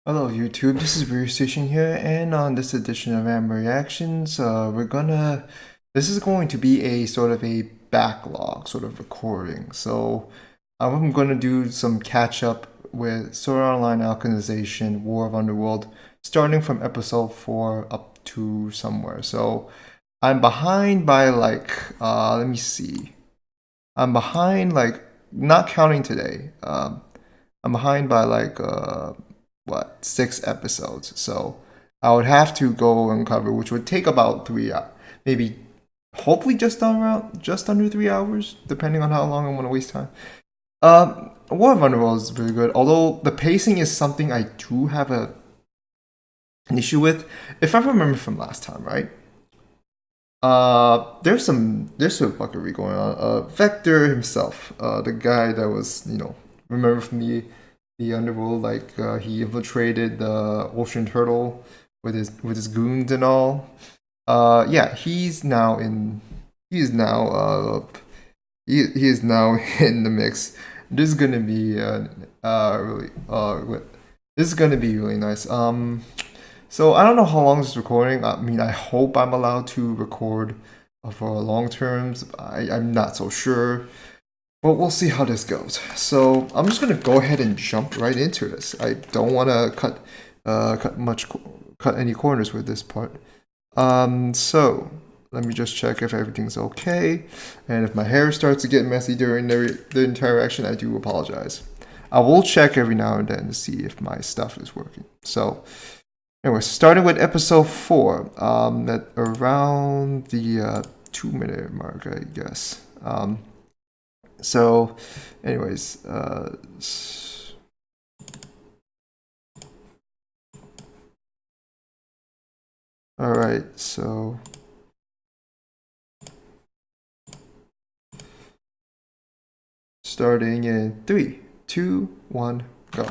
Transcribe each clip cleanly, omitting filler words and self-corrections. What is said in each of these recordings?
Hello YouTube, this is Alicization here, and on this edition of Anime Reactions, this is going to be a sort of a backlog sort of recording. So I'm gonna do some catch up with Sword Art Online Alicization, War of Underworld, starting from episode 4 up to somewhere. So I'm behind by let me see. I'm behind not counting today. I'm behind by what 6 episodes. So I would have to go and cover, which would take about 3 hours, maybe hopefully just under 3 hours, depending on how long I want to waste time. War of Underworld is really good, although the pacing is something I do have an issue with. If I remember from last time, right? There's some fuckery going on. Vector himself, the guy that was remember from the underworld, he infiltrated the ocean turtle with his goons and all. Yeah, he is now in the mix. This is gonna be really this is gonna be really nice. So I don't know how long this is recording. I mean, I hope I'm allowed to record for long terms. I'm not so sure, but we'll see how this goes. So I'm just gonna go ahead and jump right into this. I don't want to cut any corners with this part. So let me just check if everything's okay, and if my hair starts to get messy during the interaction, I do apologize. I will check every now and then to see if my stuff is working. So. Anyway, starting with episode 4, at around the 2 minute mark, I guess. So, anyways, all right. So, starting in 3, 2, 1, go.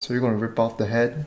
So you're gonna rip off the head.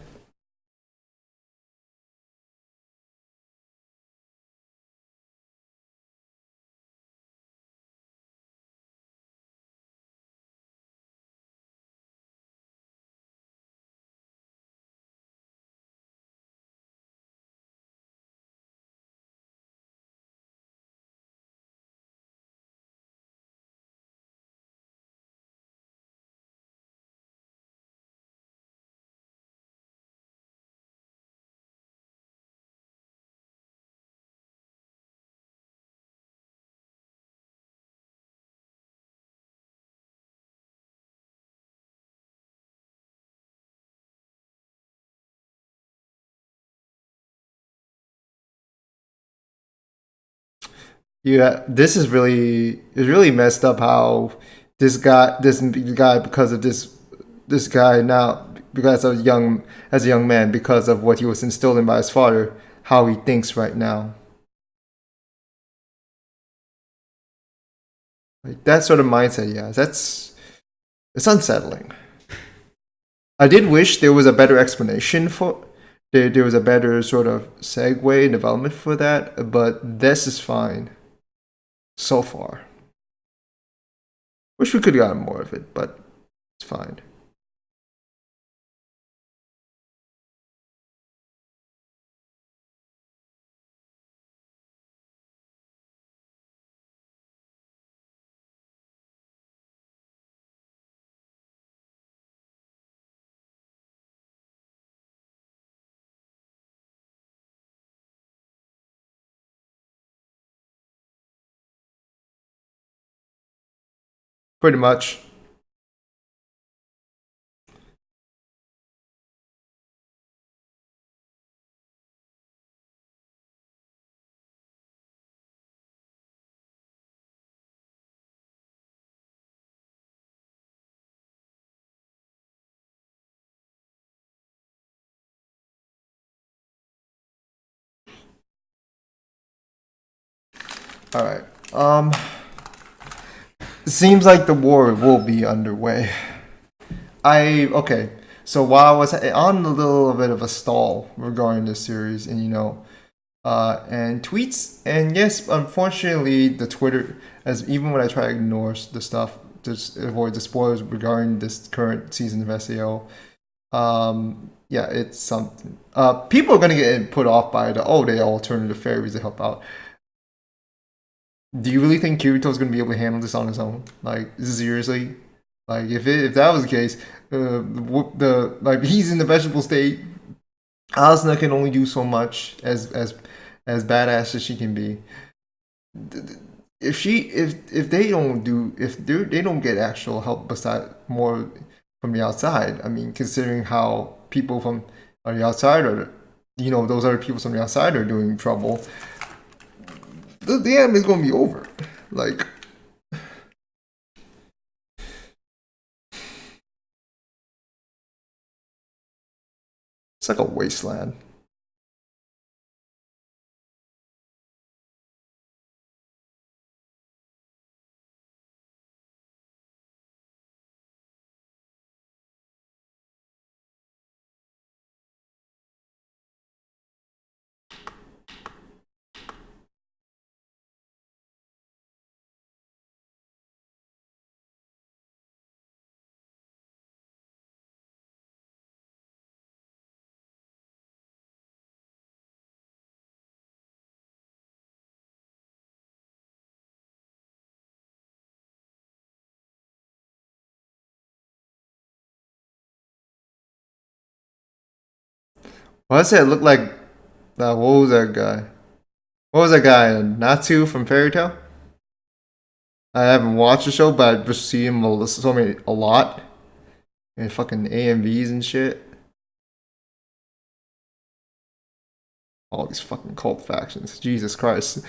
Yeah, this is really messed up. How this guy because of this guy now as a young man because of what he was instilled in by his father, how he thinks right now. Like that sort of mindset, yeah, it's unsettling. I did wish there was a better explanation for there was a better sort of segue and development for that, but this is fine so far. Wish we could have gotten more of it, but it's fine. Pretty much. All right. It seems like the war will be underway. Okay. So while I was on a little bit of a stall regarding this series, and and tweets, and yes, unfortunately, the Twitter, as even when I try to ignore the stuff, just avoid the spoilers regarding this current season of SAO. Yeah, it's something. People are gonna get put off by they all turn into fairies to help out. Do you really think Kirito's gonna be able to handle this on his own? Like seriously? Like if that was the case, the like he's in the vegetable state. Asuna can only do so much as badass as she can be. If they don't do if they don't get actual help beside more from the outside. I mean, considering how people from on the outside are, those other people from the outside are doing trouble, the anime is gonna be over. Like it's like a wasteland. Well, I said it looked like what was that guy? What was that guy? Natsu from Fairy Tail? I haven't watched the show, but I've just seen him a lot. And fucking AMVs and shit. All these fucking cult factions. Jesus Christ.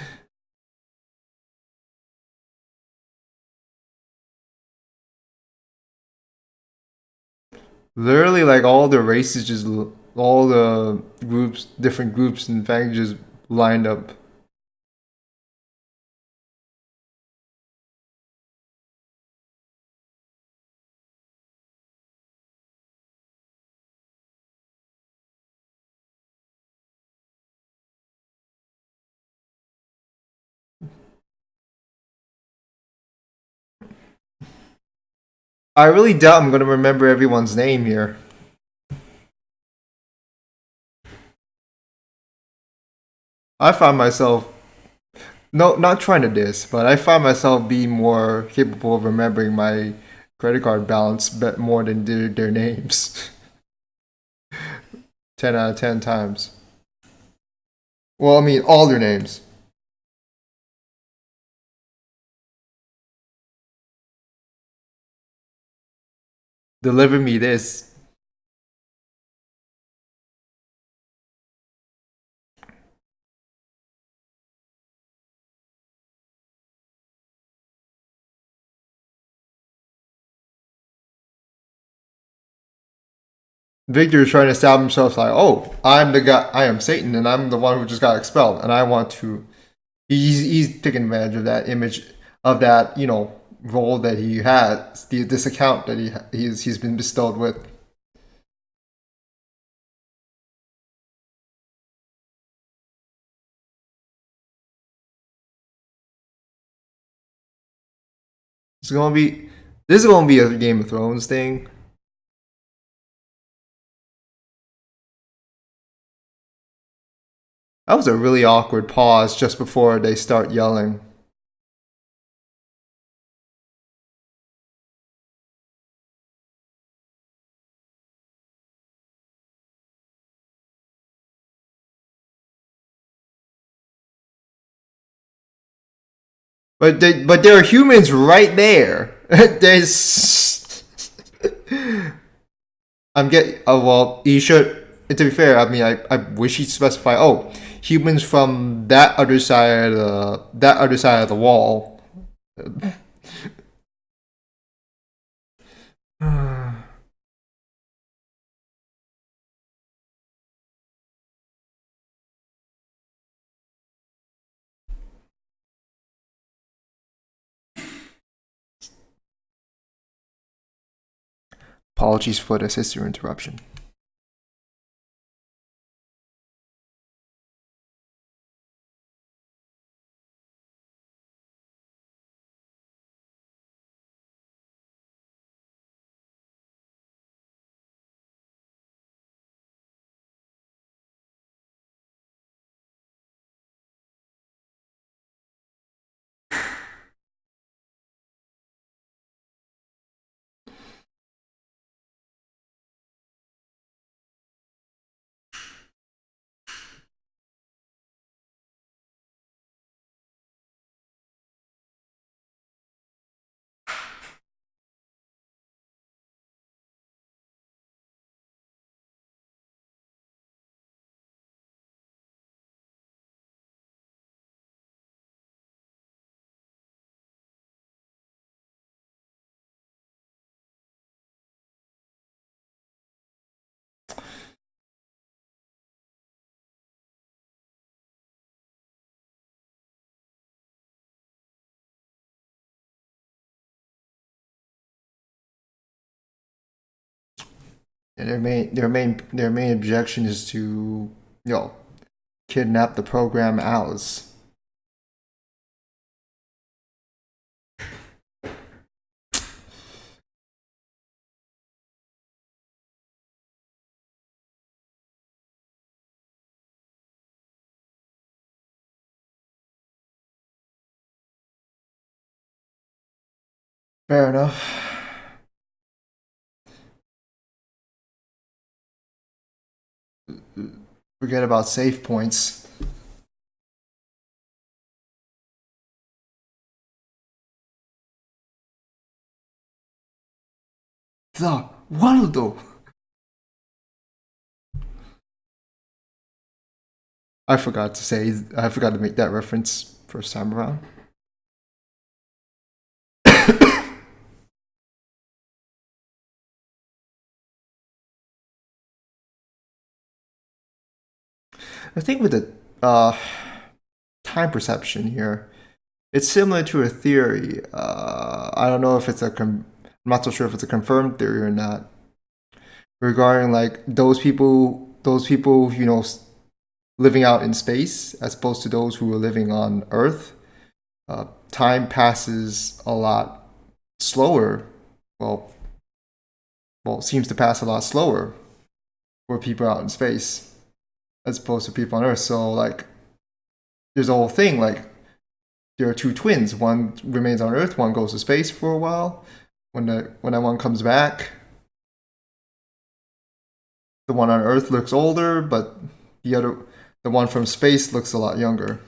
Literally, like all the races just all the groups, different groups and factions just lined up. I really doubt I'm gonna remember everyone's name here. I find myself no, not trying to diss, but I find myself being more capable of remembering my credit card balance, but more than their names. 10 out of 10 times. Well, I mean all their names. Deliver me this. Victor is trying to stab himself like, oh, I'm the guy, I am Satan, and I'm the one who just got expelled, and I want to. He's taking advantage of that image, of that role that he has, this account that he's been bestowed with. It's gonna be this is gonna be a Game of Thrones thing. That was a really awkward pause just before they start yelling. But there are humans right there. There's I'm getting. Oh well, you should. To be fair, I mean, I wish he'd specify. Oh, humans from that other side of the wall. Apologies for the sister interruption. And their main objection is to, kidnap the program Alice. Fair enough. Forget about save points. The Waldo. I forgot to make that reference first time around. I think with the time perception here, it's similar to a theory. I don't know if I'm not so sure if it's a confirmed theory or not. Regarding like those people, living out in space as opposed to those who are living on Earth. Time passes a lot slower. Well, it seems to pass a lot slower for people out in space as opposed to people on Earth. So like, there's a whole thing like there are two twins. One remains on Earth. One goes to space for a while. When that one comes back, the one on Earth looks older, but the one from space looks a lot younger.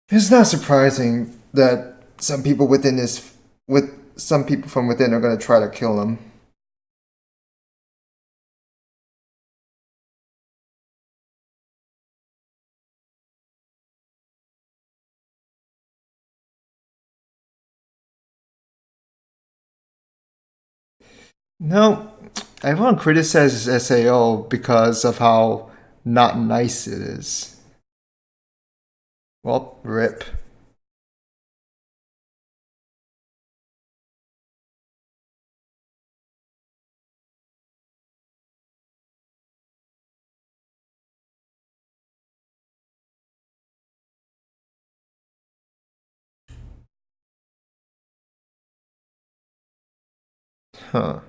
It's not surprising that some people from within are going to try to kill him. No, everyone criticizes SAO because of how not nice it is. Well, rip. Huh.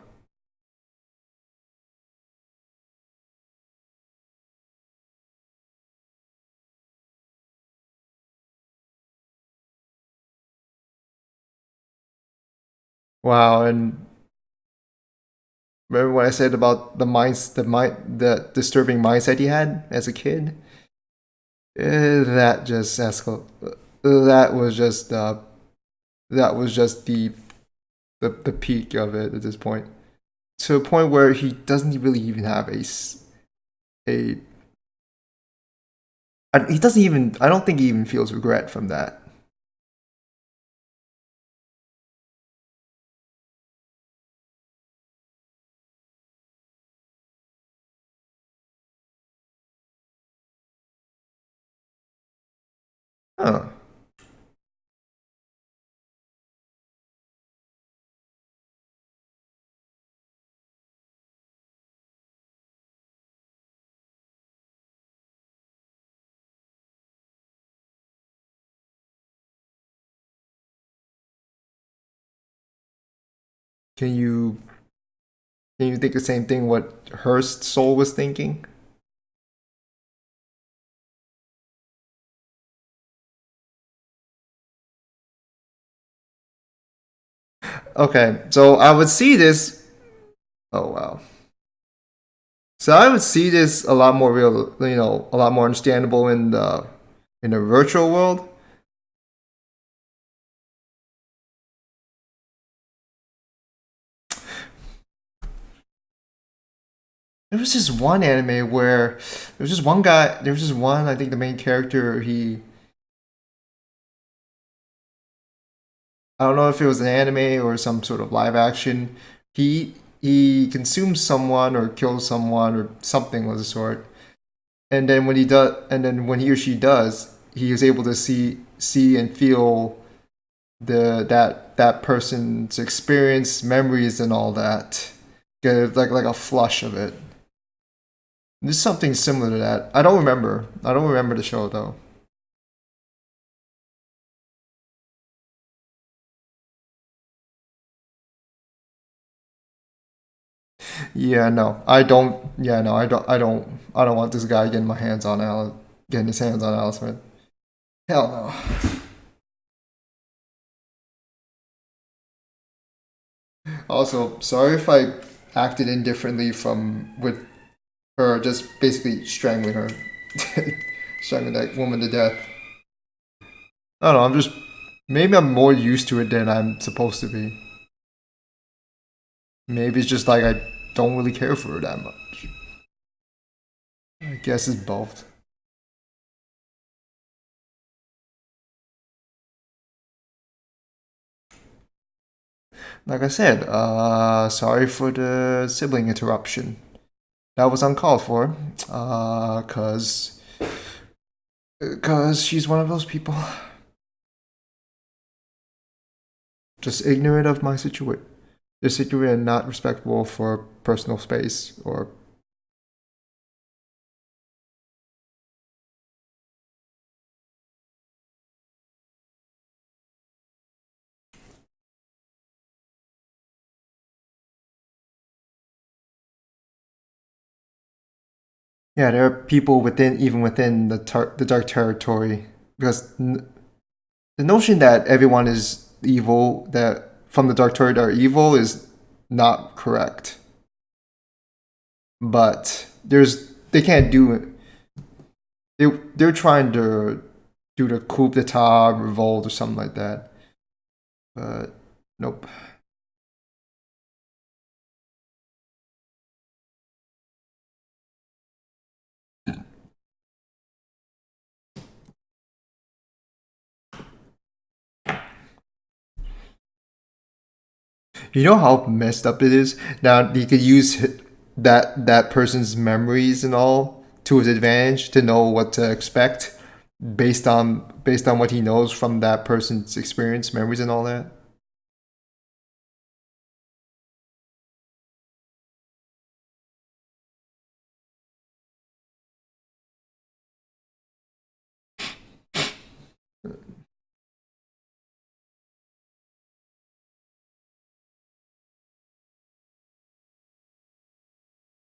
Wow, and remember what I said about the disturbing mindset he had as a kid? That just escal. That was just the peak of it at this point. To a point where he doesn't really even have a he doesn't even. I don't think he even feels regret from that. Huh. Can you can you think the same thing what her soul was thinking? Okay, so I would see this. Oh wow. So I would see this a lot more real, a lot more understandable in the virtual world. There was this one anime where there was just one guy. There was just one. I think the main character. I don't know if it was an anime or some sort of live action. He consumes someone or kills someone or something of the sort. And then when he or she does, he is able to see and feel that person's experience, memories, and all that. Get like a flush of it. There's something similar to that. I don't remember. I don't remember the show though. Yeah, no, I don't. Yeah, no, I don't. I don't. I don't want this guy getting his hands on Alice Smith. Hell no. Also, sorry if I acted indifferently from with her just basically strangling her, strangling that woman to death. I don't know. I'm just maybe I'm more used to it than I'm supposed to be. Maybe it's just like I don't really care for her that much. I guess it's both. Like I said, sorry for the sibling interruption. That was uncalled for, cause she's one of those people, just ignorant of my situation. Just ignorant and not respectful for personal space or. Yeah, there are people even within the dark territory, because the notion that everyone is evil, that from the dark territory are evil, is not correct. But they can't do it. They're trying to do the coup d'état revolt or something like that. But nope. You know how messed up it is. Now you could use that person's memories and all to his advantage to know what to expect based on what he knows from that person's experience, memories, and all that.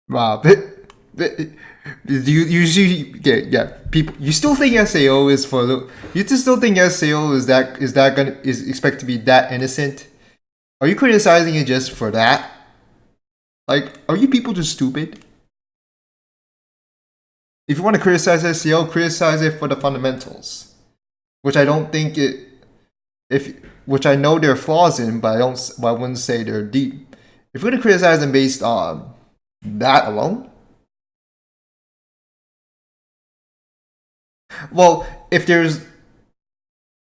Wow. You usually yeah people you still think SAO is for the you just still think SAO is that gonna is expect to be that innocent? Are you criticizing it just for that? Like, are you people just stupid? If you want to criticize SEO, criticize it for the fundamentals, which I don't think it if which I know there are flaws in, but I wouldn't say they're deep. If you're gonna criticize them based on that alone, well, if there's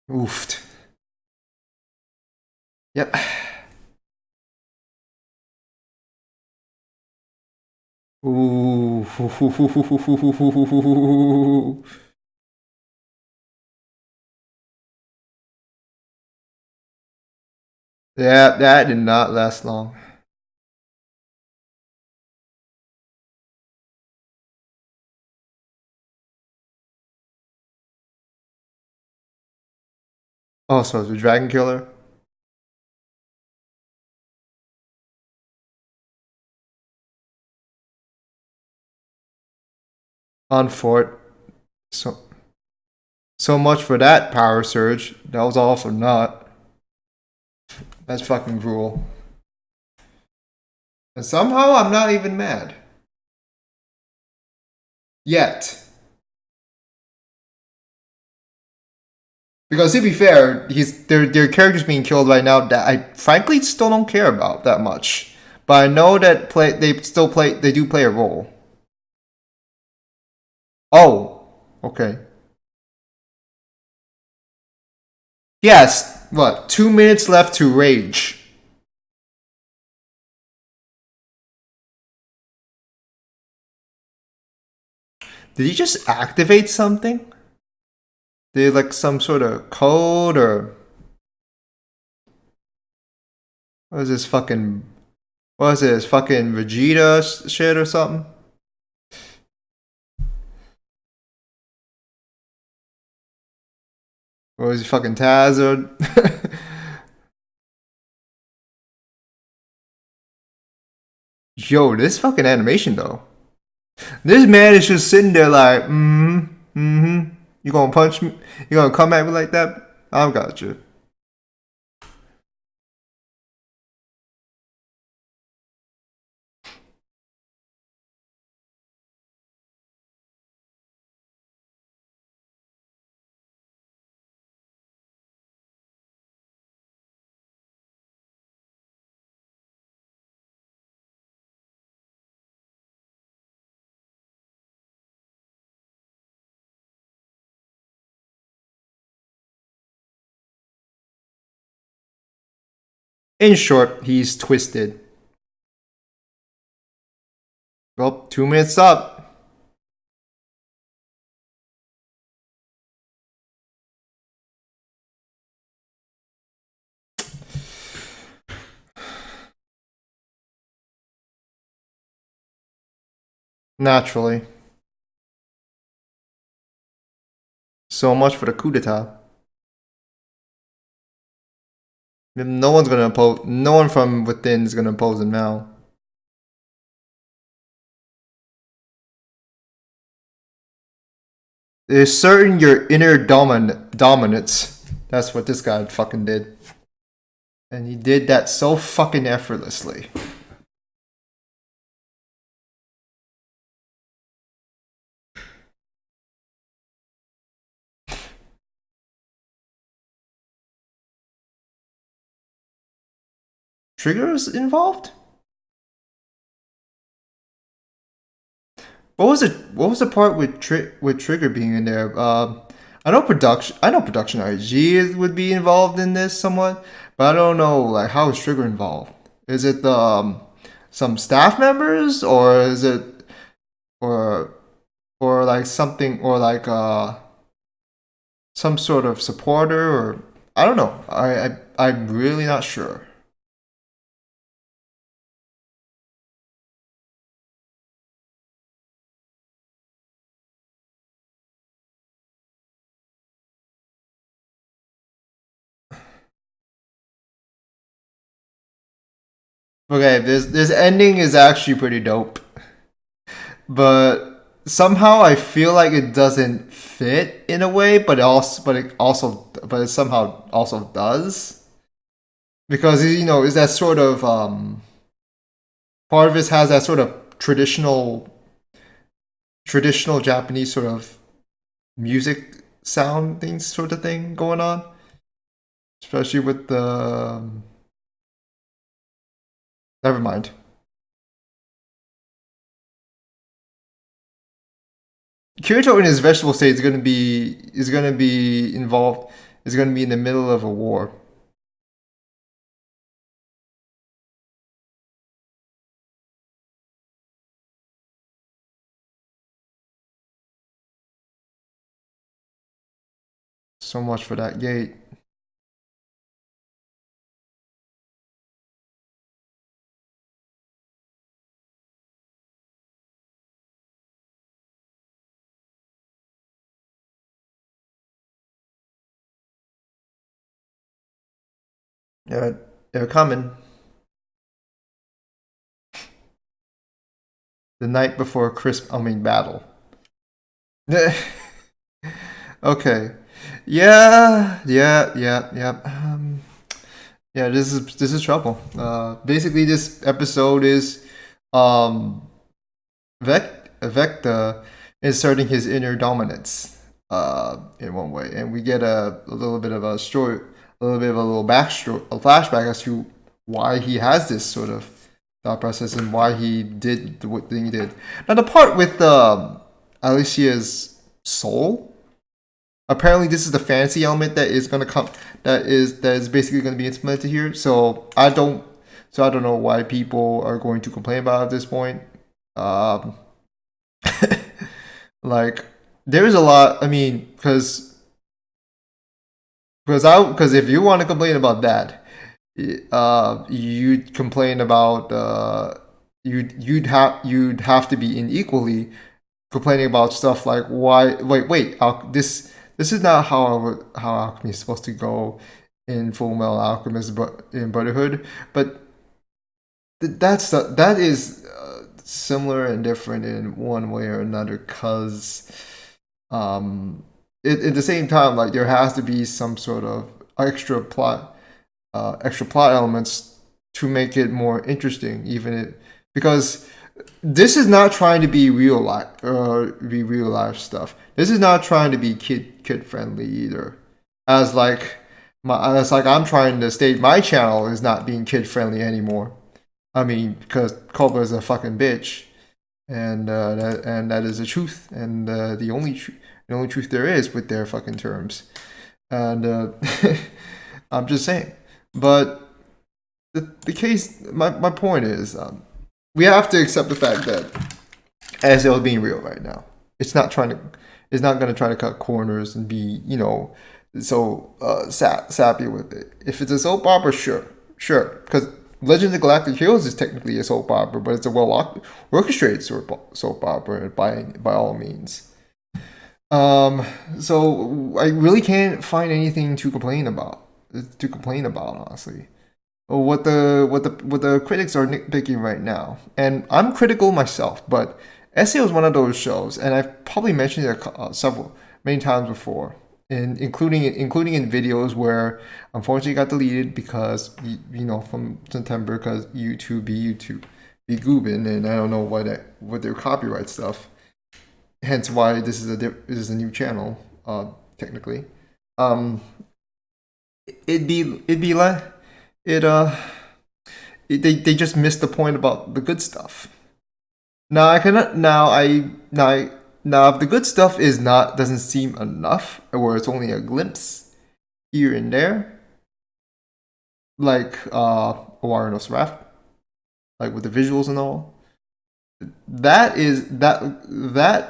oofed, yep. Ooh, Yeah, that did not last long. Oh, so it's the Dragon Killer on Fort. So so much for that power surge. That was all for naught. That's fucking cruel. And somehow I'm not even mad. Yet. Because to be fair, he's their characters being killed right now that I frankly still don't care about that much. But I know that they do play a role. Oh, okay. Yes, what? 2 minutes left to rage. Did he just activate something? Did like some sort of code or what is this fucking what is this fucking Vegeta shit or something? Or is he fucking Taz or Yo, this fucking animation though. This man is just sitting there like, You gonna punch me? You gonna come at me like that? I've got you. In short, he's twisted. Well, 2 minutes up. Naturally. So much for the coup d'etat. No one's gonna oppose. No one from within is gonna oppose him now. There's certain your inner dominance. That's what this guy fucking did, and he did that so fucking effortlessly. Triggers involved? What was it? What was the part with Trigger being in there? I know production. I know production IG would be involved in this somewhat, but I don't know like how is Trigger involved. Is it some staff members or is it or or like something or like some sort of supporter or I don't know. I'm really not sure. Okay, this ending is actually pretty dope. But somehow I feel like it doesn't fit in a way, but it somehow also does because is that sort of part of it has that sort of traditional Japanese sort of music sound things sort of thing going on, especially with the never mind. Kirito in his vegetable state is gonna be involved is gonna be in the middle of a war. So much for that gate. They're coming. The night before battle. Okay. Yeah. Yeah, this is trouble. Basically, this episode is um, Vecta inserting his inner dominance in one way, and we get a little bit of a story, a little bit of a little backstory, a flashback as to why he has this sort of thought process and why he did the thing he did. Now, the part with Alicia's soul. Apparently, this is the fantasy element that is gonna come. That is basically gonna be implemented here. So I don't know why people are going to complain about it at this point. Um, like there is a lot. I mean, because if you want to complain about that, you'd complain about you'd have to be in equally complaining about stuff like why this is not how alchemy is supposed to go in Full Metal Alchemist but in Brotherhood, but that is similar and different in one way or another because at the same time, like there has to be some sort of extra plot elements to make it more interesting, because this is not trying to be real life stuff. This is not trying to be kid friendly either. As like I'm trying to state my channel is not being kid friendly anymore. I mean, because Cobra is a fucking bitch, and that is the truth, and the only truth there is with their fucking terms, and I'm just saying. But the case, my point is, we have to accept the fact that ASL is being real right now. It's not going to try to cut corners and be, so sappy with it. If it's a soap opera, sure, because Legend of Galactic Heroes is technically a soap opera, but it's a well orchestrated soap opera by all means. So I really can't find anything to complain about. Honestly. What the critics are nitpicking right now, and I'm critical myself, but SEO is one of those shows, and I've probably mentioned it several many times before, including in videos where unfortunately got deleted because from September because YouTube be goobin, and I don't know what their copyright stuff. Hence why this is a new channel, technically. Um, it'd be like it they just missed the point about the good stuff. Now I cannot now if the good stuff is not doesn't seem enough, or it's only a glimpse here and there, like Awarenos Wrath, like with the visuals and all, that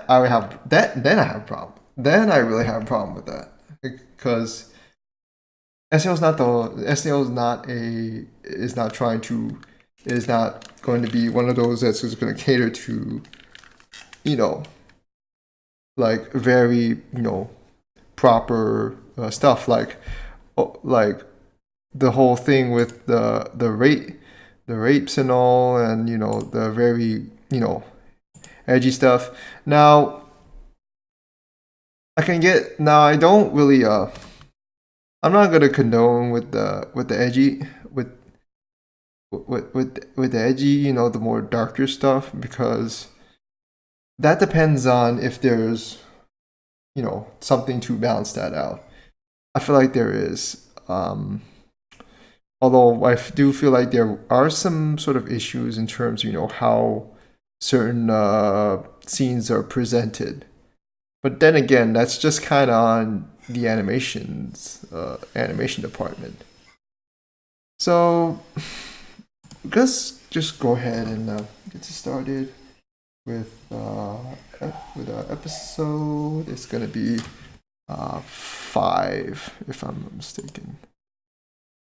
I would have that then I have a problem. Then I really have a problem with that because SEO is not the SEO is not trying to is not going to be one of those that's just going to cater to you know like very proper stuff like the whole thing with the rapes and all, and the very edgy stuff. Now I don't really I'm not gonna condone with the edgy with the edgy, the more darker stuff, because that depends on if there's something to balance that out. I feel like there is. Although I do feel like there are some sort of issues in terms of how certain scenes are presented. But then again, that's just kind of on the animation department. So let's just go ahead and get started with our episode. It's gonna be 5, if I'm not mistaken.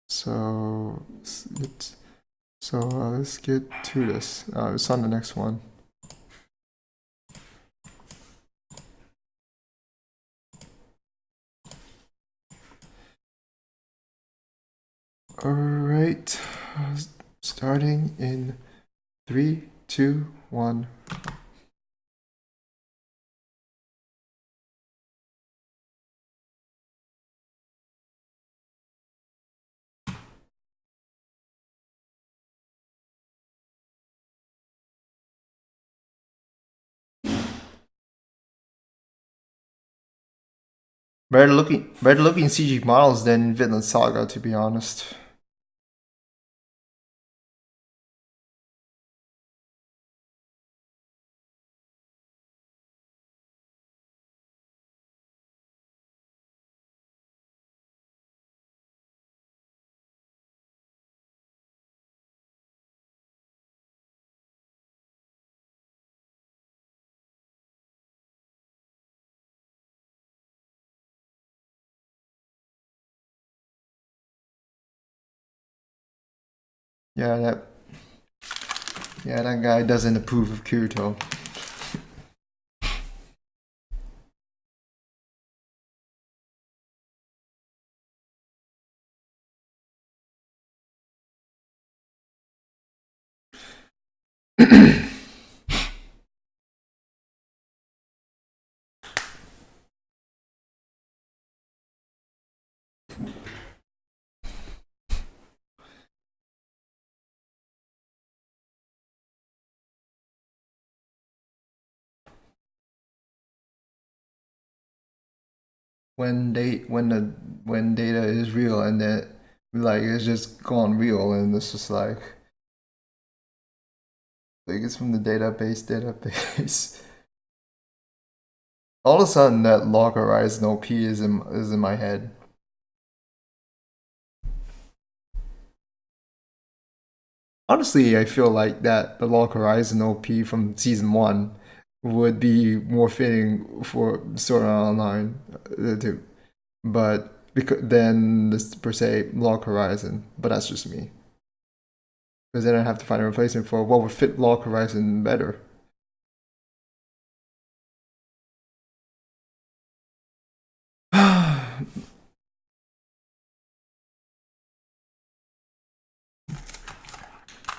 So let's get to this. It's on the next one. Alright. right, starting in 3, 2, 1. Better looking CG models than Vinland Saga, to be honest. Yeah, that guy doesn't approve of Kirito. When data is real and that like it's just gone real and it's just like it's from the database. All of a sudden that log horizon OP is in my head. Honestly, I feel like that the log horizon OP from season 1 would be more fitting for Sword Art Online too. But because then this per se log horizon, but that's just me. Because then I have to find a replacement for what would fit log horizon better.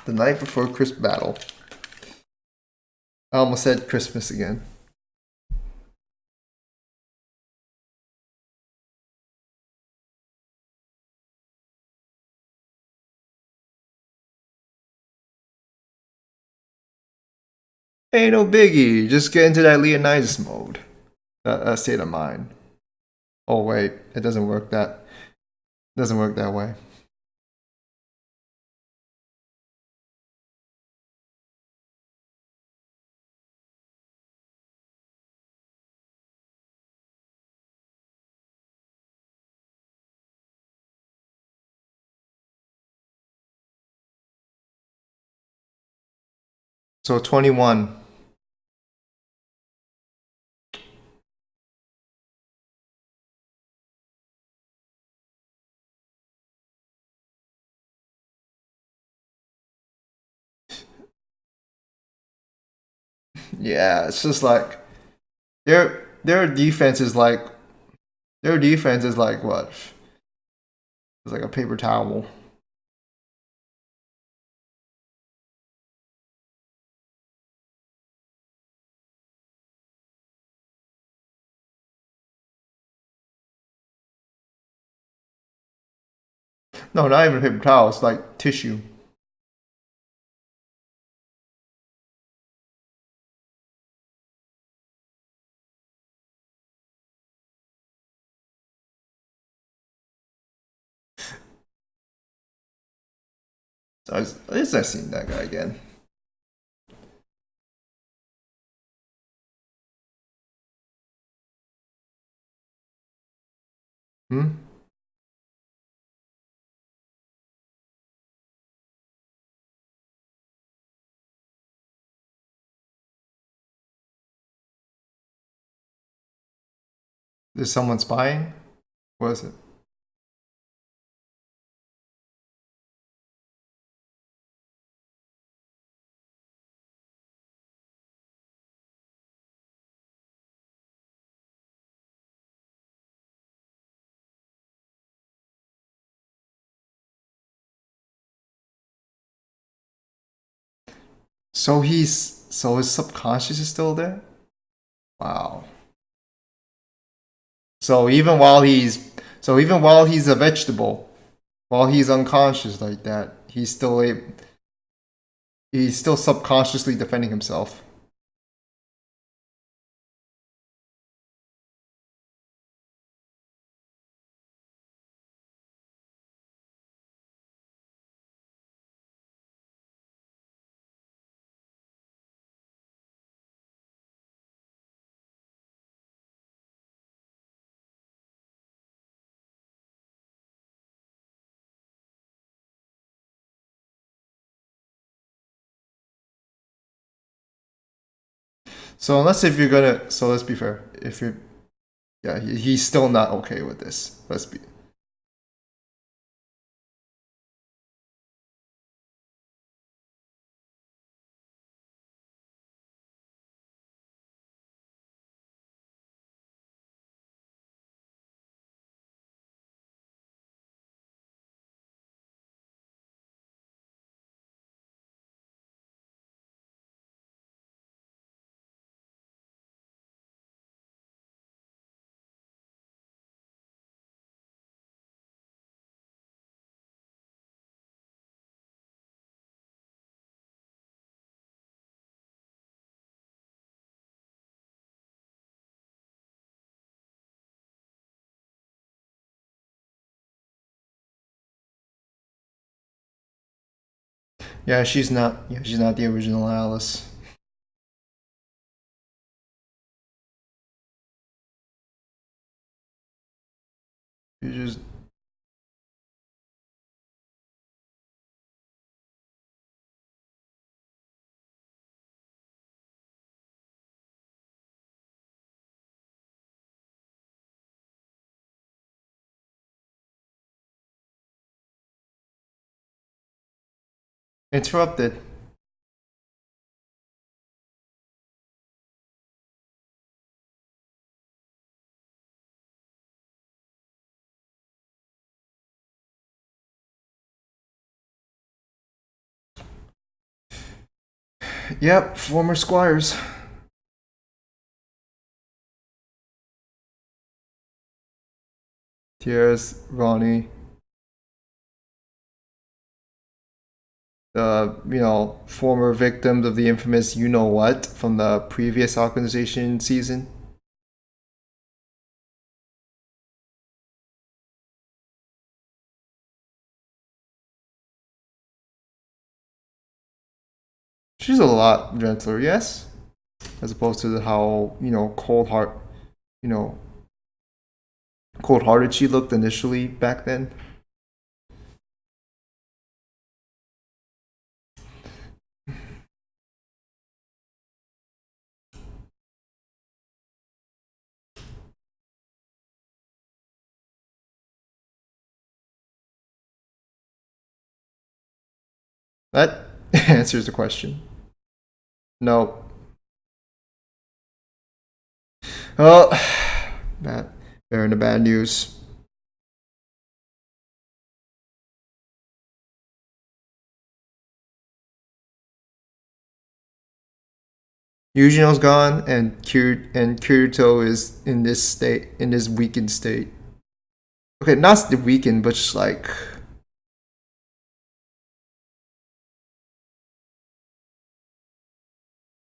The night before Christmas battle. I almost said Christmas again. Ain't no biggie. Just get into that Leonidas mode. State of mind. Oh wait, it doesn't work that way. So 21. Yeah, it's just like their defense is like what? It's like a paper towel. No, not even paper towel. It's like tissue. So at least I've seen that guy again. Hmm. Is someone spying? What is it? So his subconscious is still there? Wow. So even while he's a vegetable, while he's unconscious like that, he's still subconsciously defending himself. So unless if you're gonna, so let's be fair. If you're, yeah, he's still not okay with this. Let's be. Yeah, she's not. Yeah, she's not the original Alice. You just. Interrupted. Yep, former squires. Tears, Ronnie, former victims of the infamous you know what from the previous Alicization season. She's a lot gentler, yes, as opposed to how you know, cold-hearted she looked initially back then. That answers the question. No. Oh, bad. Bearing the bad news. Eugenio's gone, and Kirito is in this state, in this weakened state. Okay, not the weakened, but just like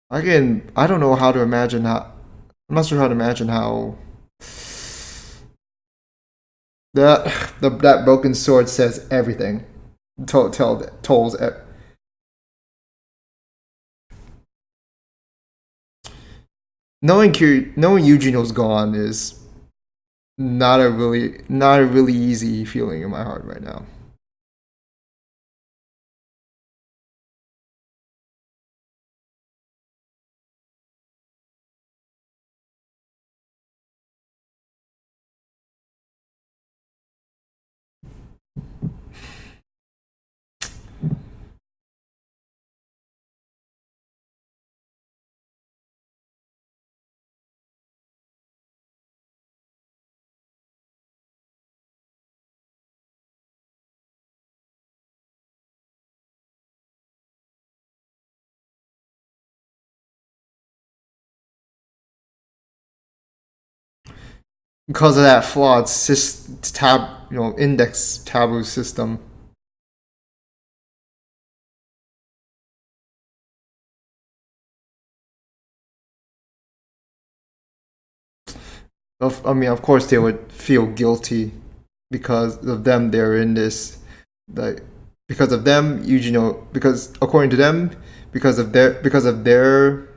again, I don't know how to imagine how. I'm not sure how to imagine how that broken sword says everything. Tolls. Knowing Eugenio's gone is not a really easy feeling in my heart right now. because of that flawed index taboo system. I mean, of course, they would feel guilty because of them. They're in this, like, because of them, because according to them, because of their.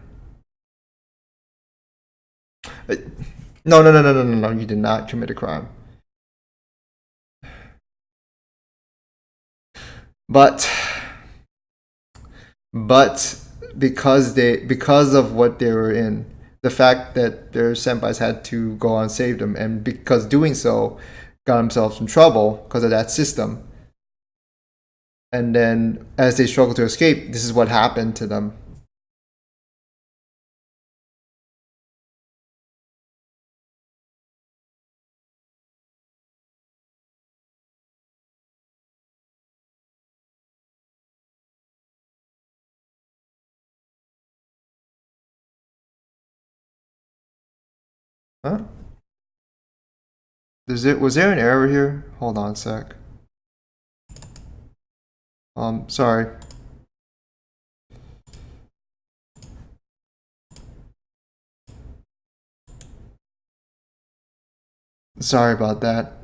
No, no, no, no, no, no, no. You did not commit a crime, but but because of what they were in, the fact that their senpais had to go on and save them, and because doing so got themselves in trouble because of that system. And then as they struggle to escape, this is what happened to them. Huh? Was there an error here? Hold on a sec. Sorry. Sorry about that.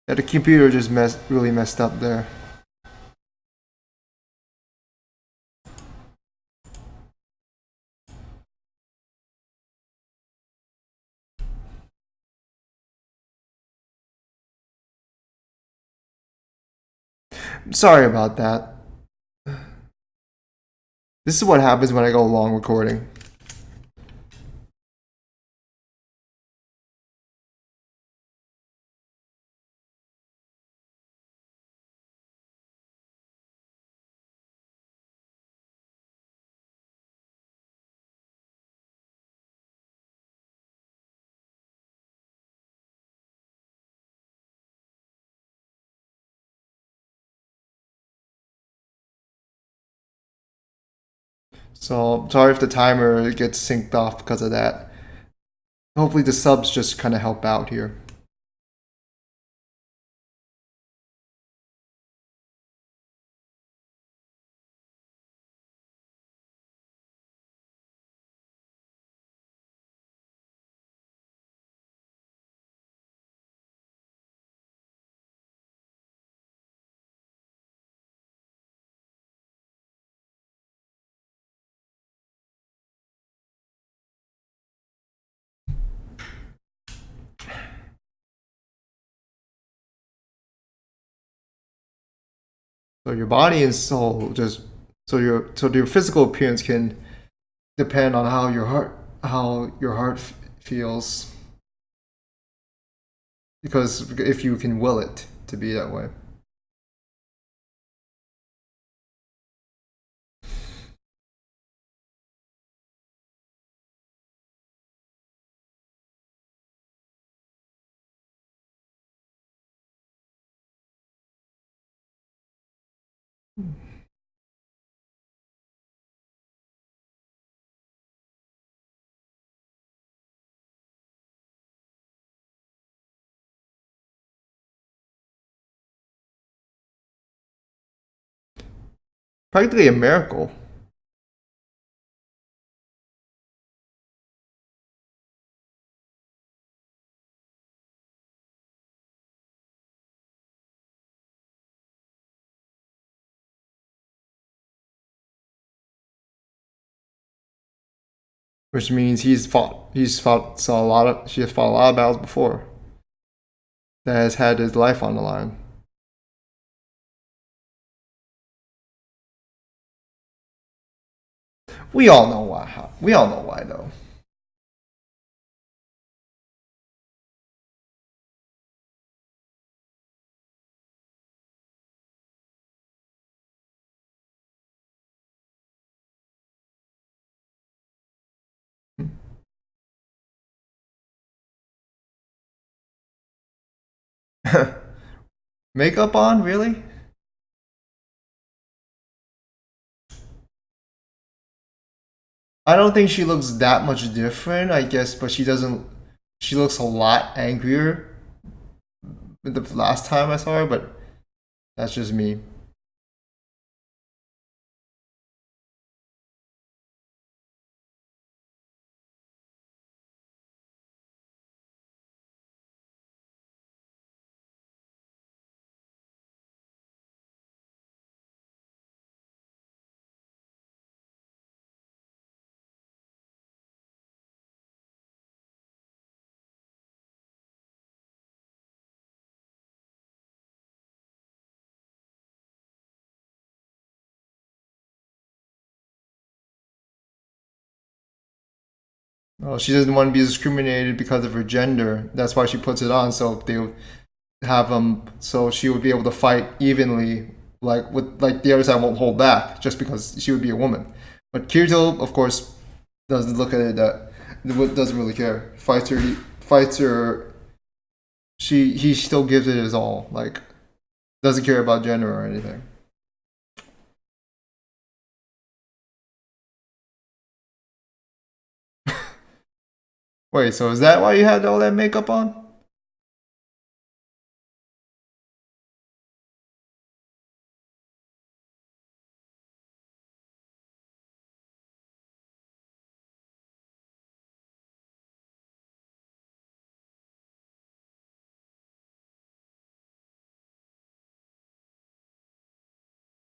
Yeah, the computer just really messed up there. Sorry about that. This is what happens when I go long recording. So sorry if the timer gets synced off because of that. Hopefully the subs just kind of help out here. So your body and soul just so your physical appearance can depend on how your heart feels, because if you can will it to be that way. Practically a miracle. Which means he has fought a lot of battles before that has had his life on the line. We all know why. We all know why though. Makeup on, really? I don't think she looks that much different, I guess, but she doesn't. She looks a lot angrier than the last time I saw her, but that's just me. Well, she doesn't want to be discriminated because of her gender. That's why she puts it on, so they have so she would be able to fight evenly, like with like the other side won't hold back just because she would be a woman. But Kirito, of course, doesn't look at it that doesn't really care. Fights her. He still gives it his all. Like doesn't care about gender or anything. Wait, so is that why you had all that makeup on?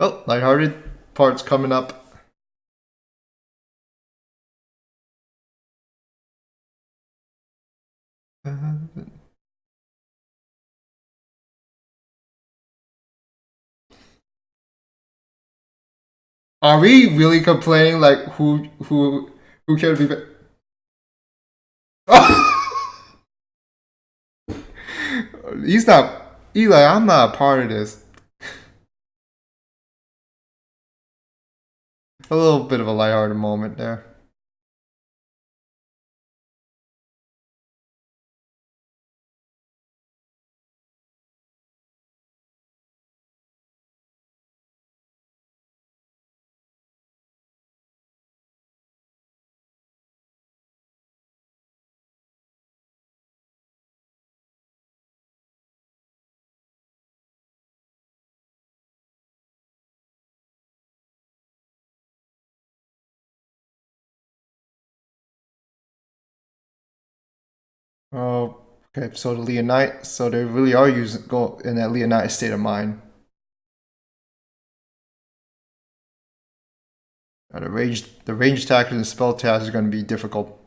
Oh, lighthearted parts coming up. Are we really complaining like who cared to be? He's not Eli. I'm not a part of this. A little bit of a lighthearted moment there. Oh, okay. So the Leonite. So they really are using go in that Leonite state of mind. The range attack and the spell attack is going to be difficult.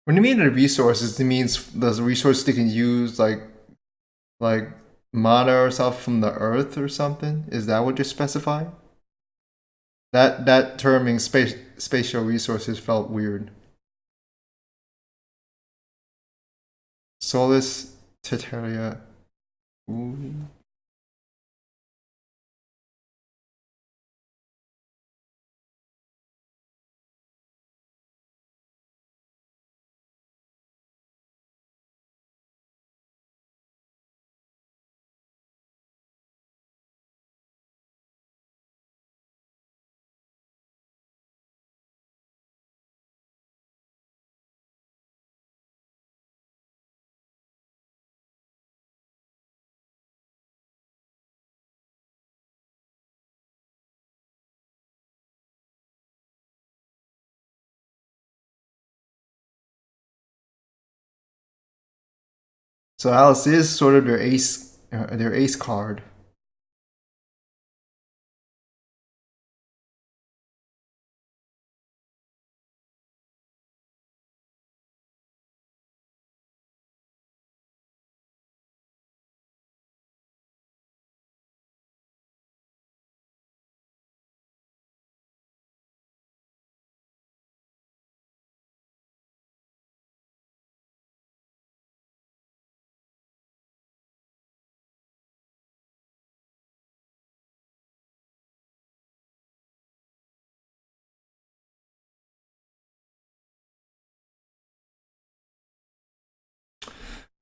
When you mean the resources, it means the resources they can use like mana or stuff from the earth or something. Is that what you're specifying? That terming spatial resources felt weird. Solus Terraria. Ooh. So Alice is sort of their ace card.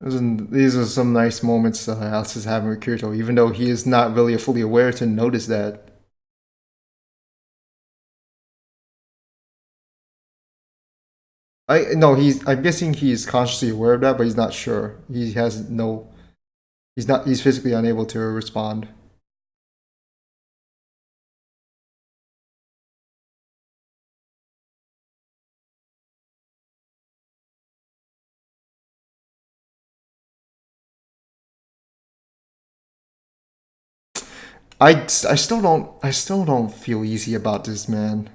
These are some nice moments Alice is having with Kirito, even though he is not really fully aware to notice that. I no, I'm guessing he's consciously aware of that, but he's not sure. He has no. He's not. He's physically unable to respond. I still don't feel easy about this man.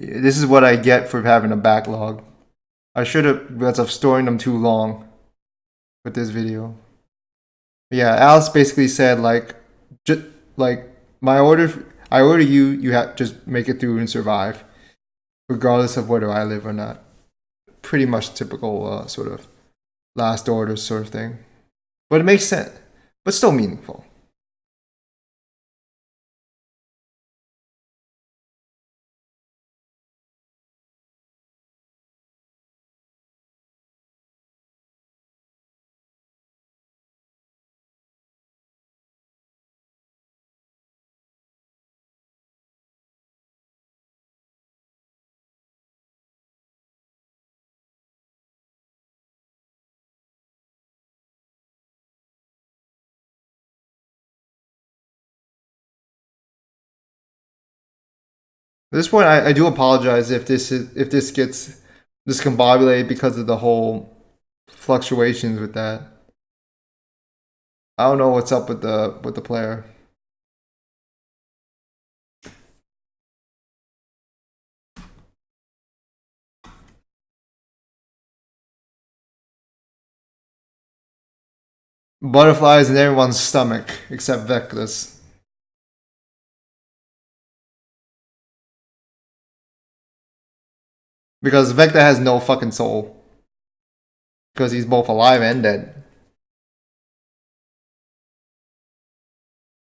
This is what I get for having a backlog. I should have, because of storing them too long with this video. Yeah, Alice basically said like, just like my order. I order you. You have just make it through and survive, regardless of whether I live or not. Pretty much typical sort of last order sort of thing. But it makes sense. But still meaningful. At this point, I do apologize if this gets discombobulated because of the whole fluctuations with that. I don't know what's up with the player. Butterflies in everyone's stomach except Vecla's. Because Vecta has no fucking soul. Because he's both alive and dead.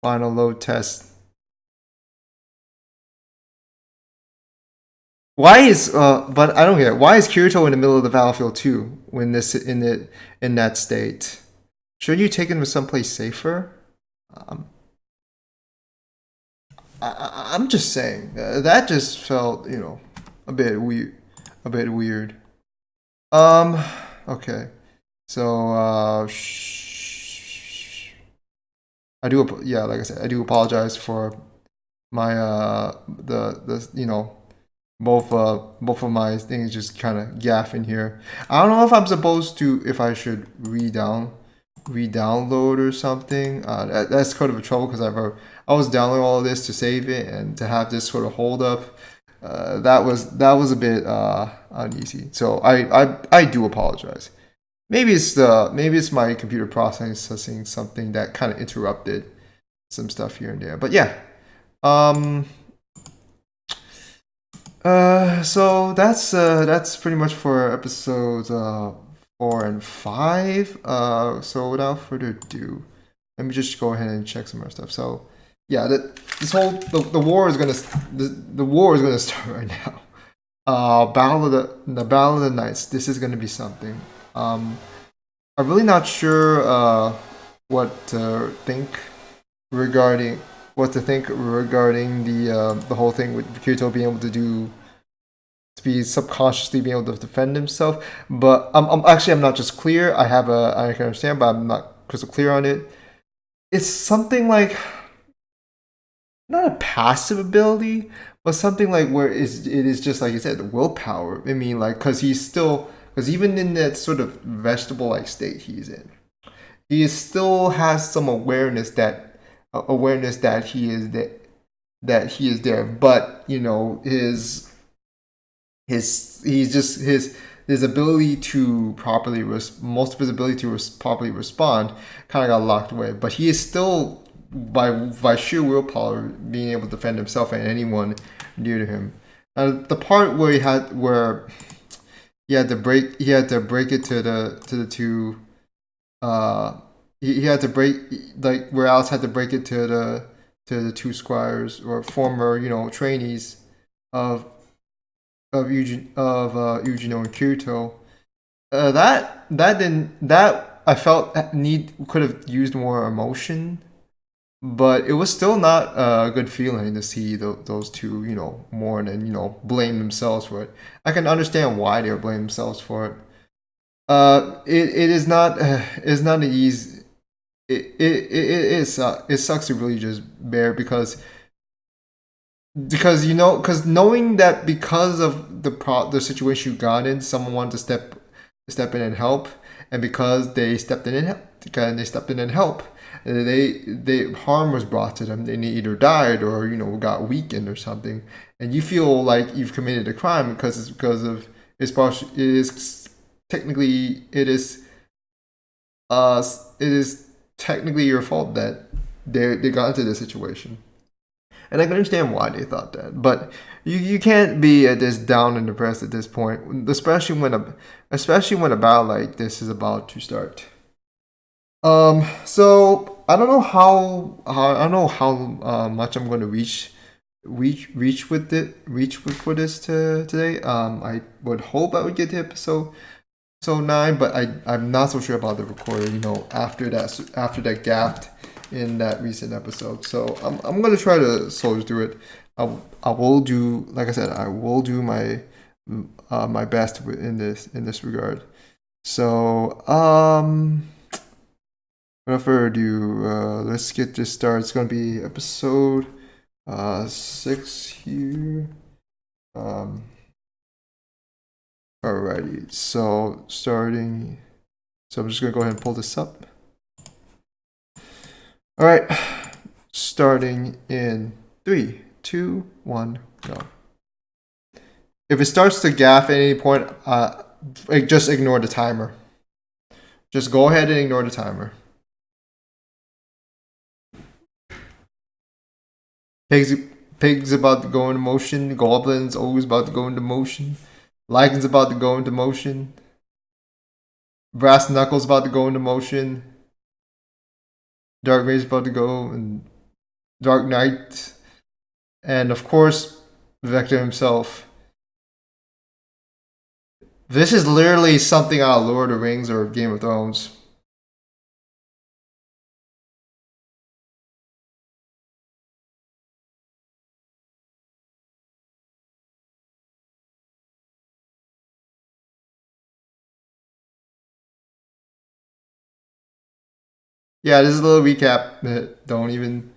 Final load test. Why is but I don't get it. Why is Kirito in the middle of the battlefield too when this in that state? Should you take him to someplace safer? Um, I'm just saying that just felt a bit weird, a bit weird. Um, okay, so I do yeah, like I said, I do apologize for my the both of my things just kind of gaffing here. I don't know if I'm supposed to if I should re-download or something. That's kind of a trouble because I was downloading all of this to save it and to have this sort of hold up. That was a bit uneasy. So I do apologize. Maybe it's my computer processing something that kind of interrupted some stuff here and there. But yeah. Um so that's pretty much for episodes 4 and 5. So without further ado, let me just go ahead and check some more stuff. So yeah, this whole the war is gonna the war is gonna start right now. Battle of the Battle of the Knights. This is gonna be something. I'm really not sure what to think regarding the whole thing with Kirito being able to be subconsciously being able to defend himself. But I'm not just clear. I can understand, but I'm not crystal clear on it. It's something like not a passive ability, but something like where it is just like you said, the willpower. I mean, like because he's still because even in that sort of vegetable like state he's in, he still has some awareness that he is there. But you know his ability to most of his ability to properly respond kind of got locked away. But he is still by sheer willpower being able to defend himself and anyone near to him. The part where he had to break it to the two he had to break like where Alice had to break it to the two squires or former trainees of Eugenio and Kirito. That I felt need could have used more emotion, but it was still not a good feeling to see those two mourn and blame themselves for it. I can understand why they were blaming themselves for it. It is not it's not an easy. It sucks to really just bear because knowing that because of the situation you got in, someone wanted to step in and help, and because they stepped in and help, they harm was brought to them. They either died or got weakened or something, and you feel like you've committed a crime because it's because of it is technically uh it is technically your fault that they got into this situation. And I can understand why they thought that, but you can't be this down and depressed at this point, especially when a battle like this is about to start. So I don't know how I don't know how much I'm going to reach with for this today. I would hope I would get to episode 9, but I'm not so sure about the recording. After that gaffed in that recent episode. So I'm gonna try to soldier through it. I will do, like I said, I will do my best in this regard. So without further ado, let's get this started. It's gonna be episode 6 here. Alrighty, so starting. So I'm just gonna go ahead and pull this up. All right, starting in 3, 2, 1, go. If it starts to gaff at any point, just ignore the timer. Just go ahead and ignore the timer. Pig's about to go into motion. Goblin's always about to go into motion. Lycan's about to go into motion. Brass Knuckles about to go into motion. Dark Raid's about to go, and Dark Knight, and of course, Vector himself. This is literally something out of Lord of the Rings or Game of Thrones. Yeah, this is a little recap. Don't even.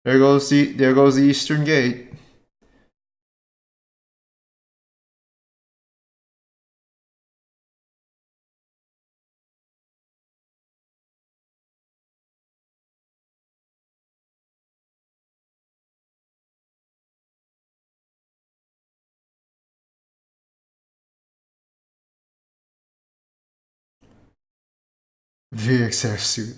There goes the Eastern Gate. VXF suit.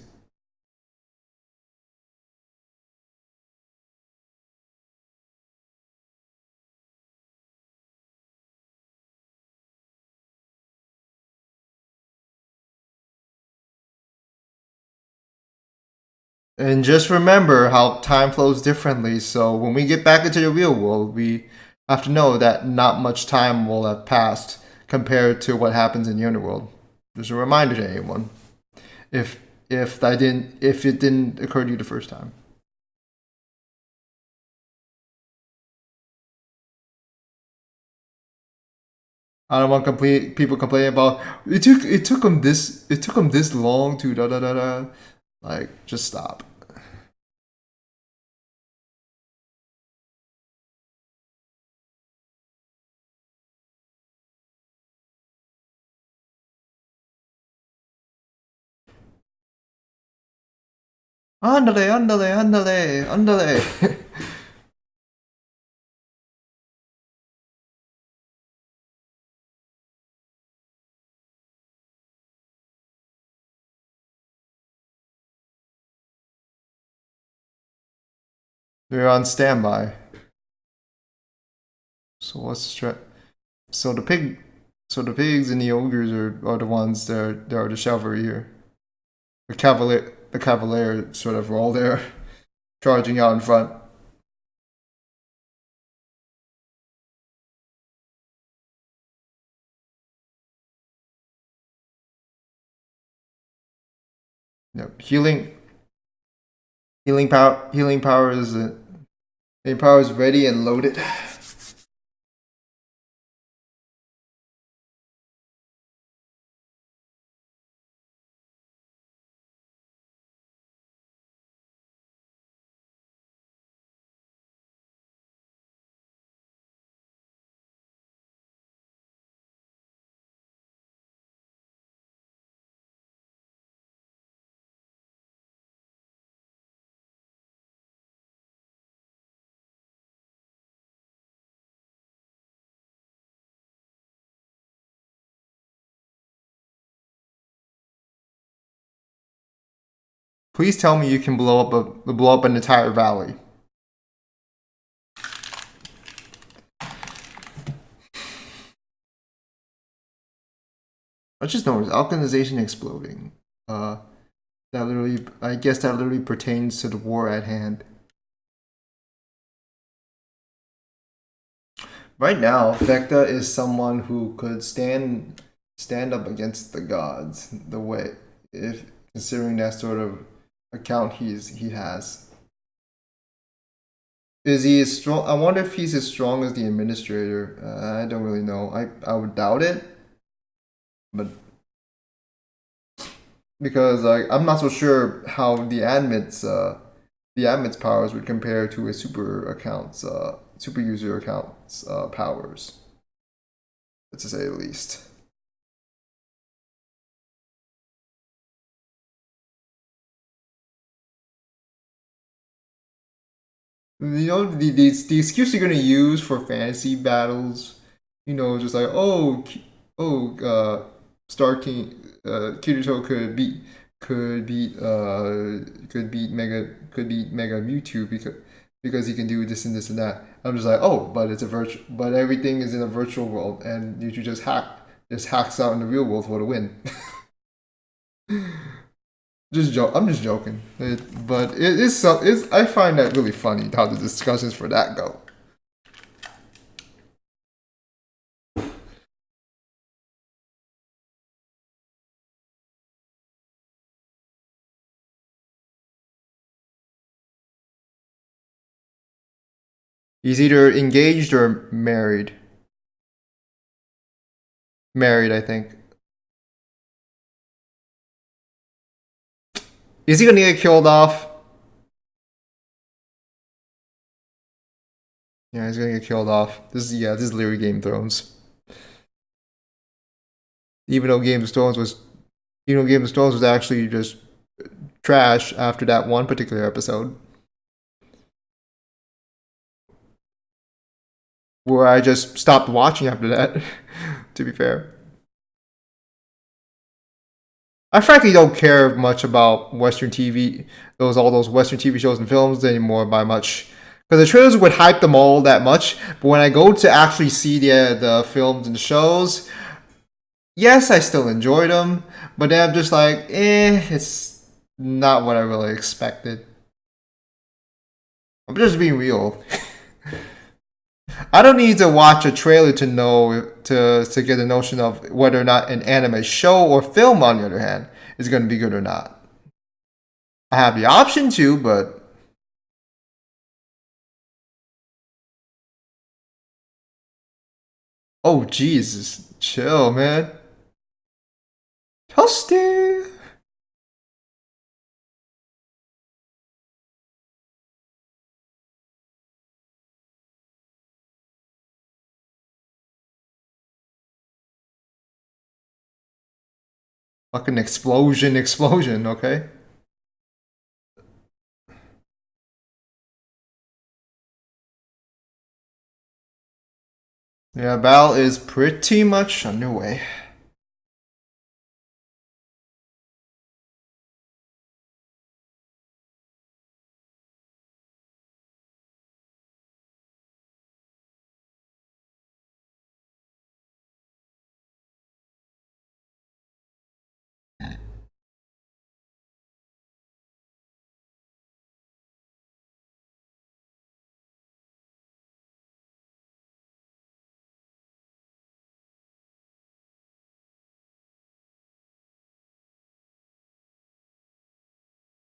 And just remember how time flows differently. So when we get back into the real world, have to know that not much time will have passed compared to what happens in the underworld. Just a reminder to anyone, if if it didn't occur to you the first time. I don't want people complaining about it took them this long to da da da da. Like, just stop. Andale, andale, andale, andale. They're on standby. So what's the strat? So the pig, so the pigs and the ogres are the ones that are the chivalry here. The cavalier sort of all there, charging out in front. Yep. healing power is healing power is ready and loaded. Please tell me you can blow up an entire valley. I just noticed Alicization exploding. I guess that literally pertains to the war at hand. Right now, Vecta is someone who could stand up against the gods. The way, if considering that sort of account he has, is he as strong? I wonder if he's as strong as the administrator. I don't really know. I would doubt it, but because I'm not so sure how the admit's powers would compare to a super user account's powers, to say the least. You know, the excuse you're gonna use for fantasy battles, just like, Star King, Kirito could beat Mega Mewtwo because he can do this and this and that. I'm just like, oh, but it's a virtual, but everything is in a virtual world, and Mewtwo just hacks out in the real world for the win. Just joke. I'm just joking. But it is so. I find that really funny how the discussions for that go. He's either engaged or married. Married, I think. Is he gonna get killed off? Yeah, he's gonna get killed off. This is literally Game of Thrones. Even though Game of Thrones was, Game of Thrones was actually just trash after that one particular episode, where I just stopped watching after that. To be fair, I frankly don't care much about Western TV, all those Western TV shows and films anymore by much. Because the trailers would hype them all that much, but when I go to actually see the films and shows, yes, I still enjoyed them, but then I'm just like, it's not what I really expected. I'm just being real. I don't need to watch a trailer to know to get a notion of whether or not an anime show or film, on the other hand, is going to be good or not. I have the option to, but oh Jesus, chill, man. Toasty. Fucking explosion, explosion. Okay. Yeah, battle is pretty much underway.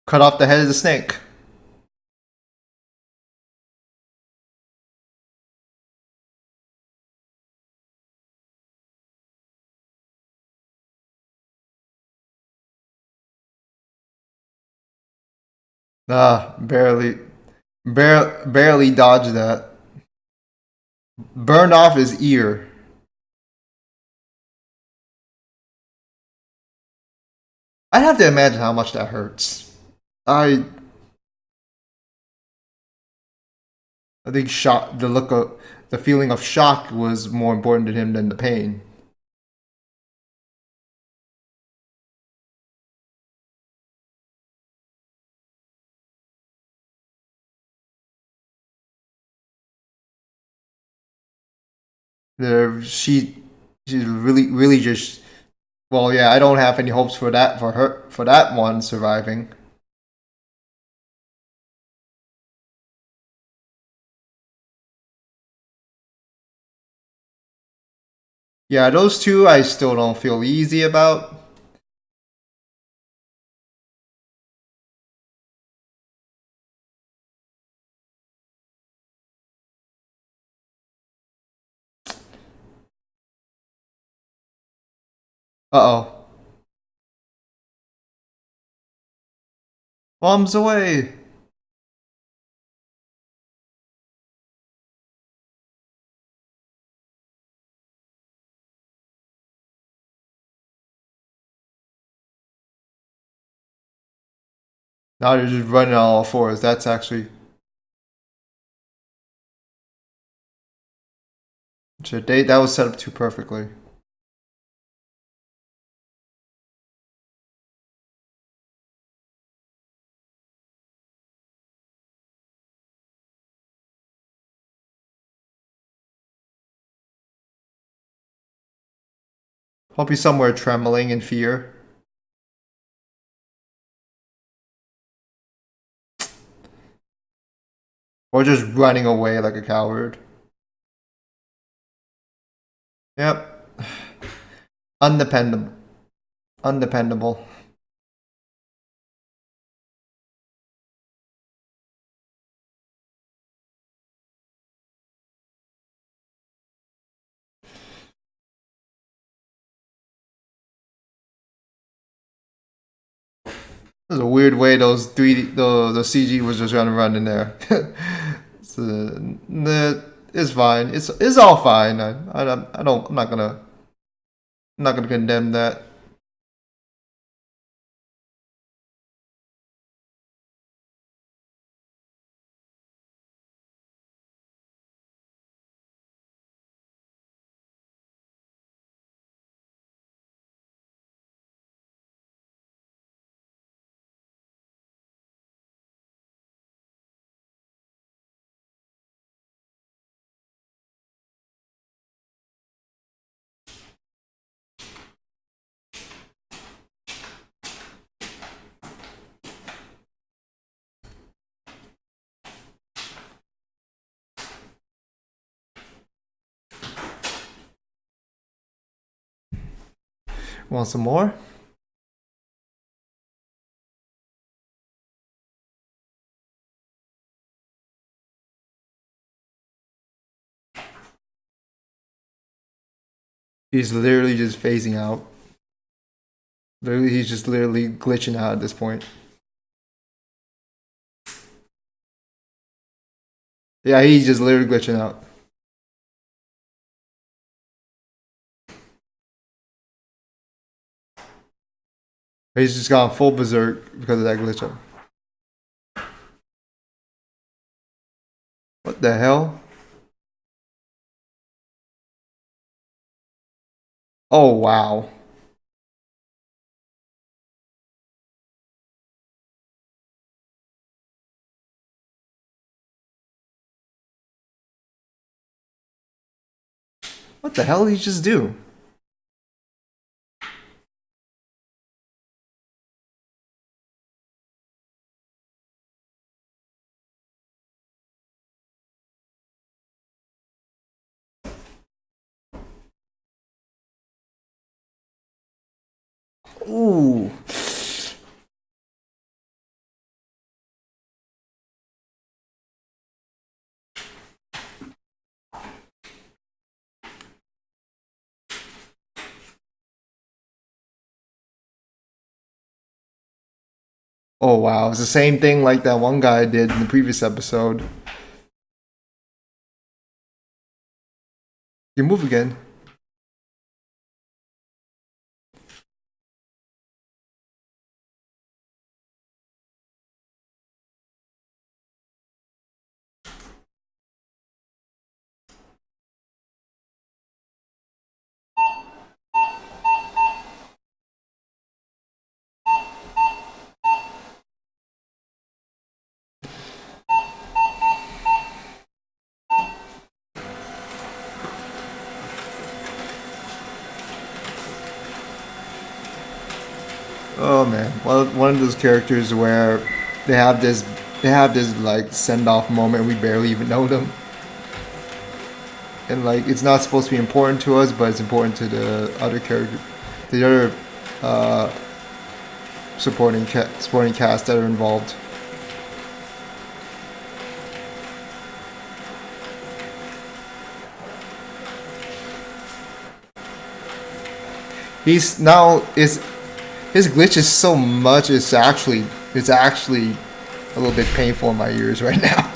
Cut off the head of the snake. Ah, barely dodged that. Burned off his ear. I'd have to imagine how much that hurts. I I think shock, the feeling of shock was more important to him than the pain. The she's really just well, yeah. I don't have any hopes for that for her for that one surviving. Yeah, those two I still don't feel easy about. Uh oh, bombs away. Now they're just running on all fours. That's actually that was set up too perfectly. Hope he's somewhere trembling in fear. Or just running away like a coward. Yep. Undependable. Undependable. There's a weird way those 3D the CG was just trying to run in there. It's fine. It's all fine. I don't I'm not gonna condemn that. Want some more? He's literally just phasing out. Literally, he's just literally glitching out at this point. Yeah, he's just literally glitching out. He's just gone full berserk because of that glitch up. What the hell? Oh, wow. What the hell did he just do? Ooh. Oh, wow. It's the same thing like that one guy did in the previous episode. You move again. Oh man, well, one of those characters where they have this like send off moment. We barely even know them, and like it's not supposed to be important to us, but it's important to the other character, the other uh, supporting cast that are involved. He's now is his glitch is so much. It's actually a little bit painful in my ears right now.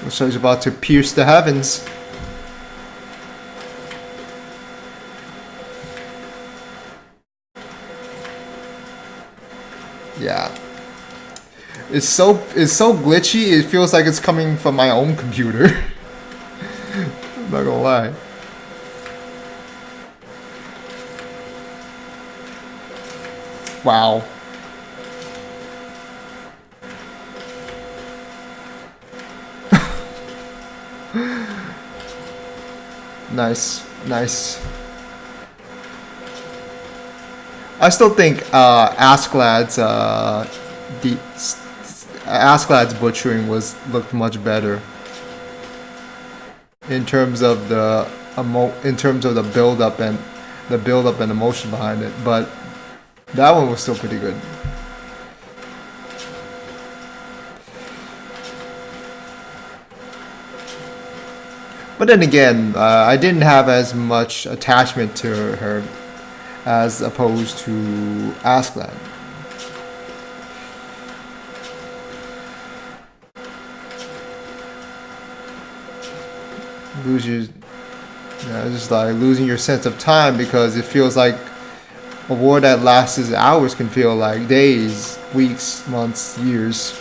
So he's about to pierce the heavens. Yeah. It's so glitchy. It feels like it's coming from my own computer. I'm not gonna lie. Wow. Nice, nice. I still think the Asklad's butchering was looked much better in terms of in terms of the build up and emotion behind it. But that one was still pretty good. But then again, I didn't have as much attachment to her as opposed to Asklad. Lose your, yeah, it's just like losing your sense of time because it feels like a war that lasts hours can feel like days, weeks, months, years.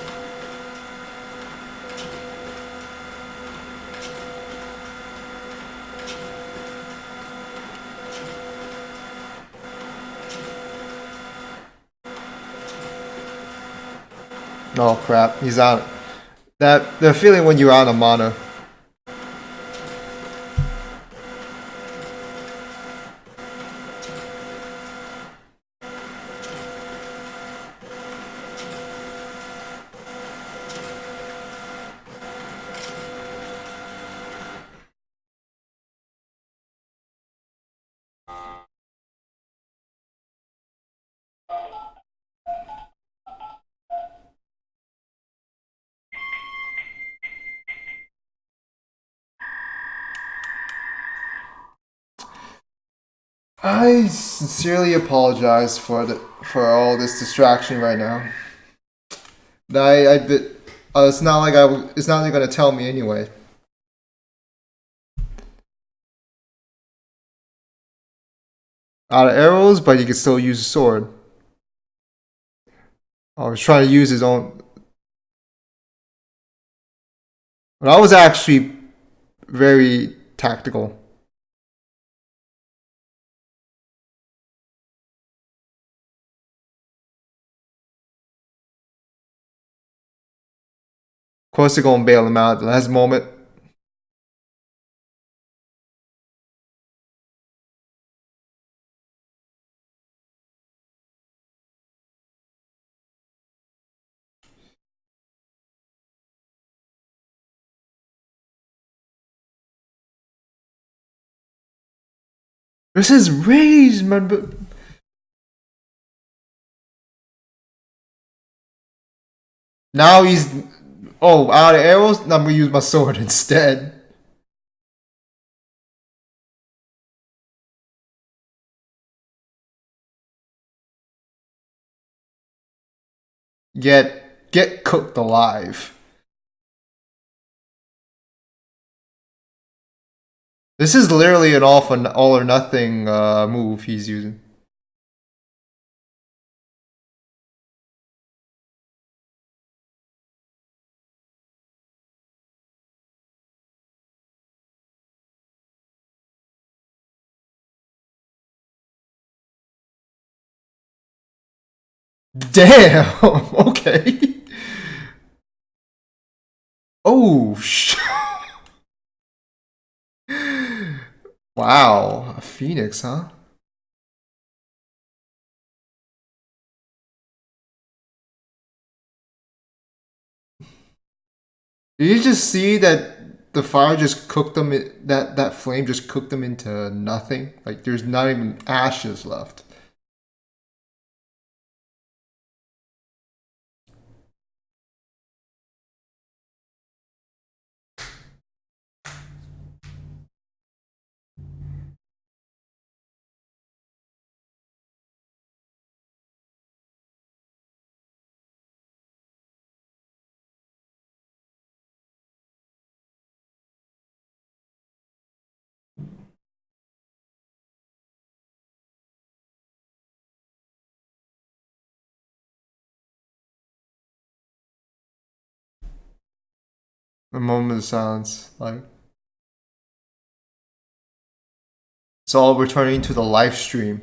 Oh crap, he's out. That the feeling when you're out of mana. I sincerely apologize for all this distraction right now. It's not like it's not like gonna tell me anyway. Out of arrows, but he can still use a sword. I was trying to use his own. But I was actually very tactical. Of course, they're gonna bail him out at the last moment. This is rage, man. But now he's out of arrows. Now I'm gonna use my sword instead. Get cooked alive. This is literally an all or nothing move he's using. Damn. Okay. Oh. Wow. A phoenix, huh? Did you just see that the fire just cooked them? That flame just cooked them into nothing. Like there's not even ashes left. A moment of silence. Like it's all returning to the live stream.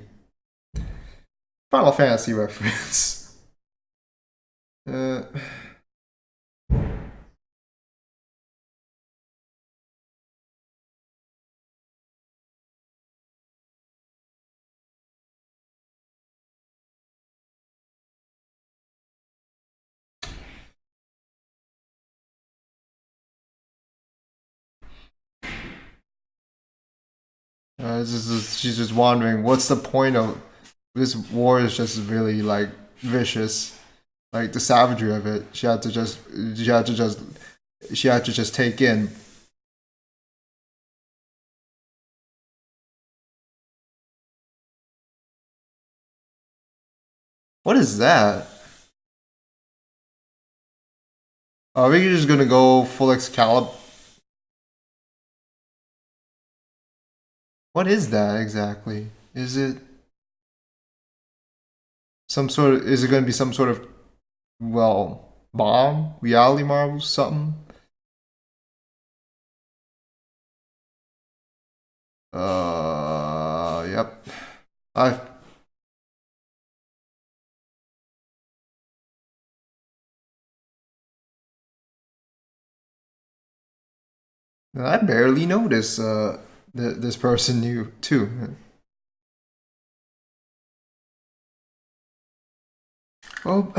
Final Fantasy reference. Uh, she's just wondering what's the point of this war is just really like vicious, like the savagery of it. She had to just take in. What is that? Are we just gonna go full Excalibur? What is that exactly? Is it some sort of? Is it gonna be some sort of bomb? Reality marble? Something? Yep. I I barely noticed. This person knew too. Well,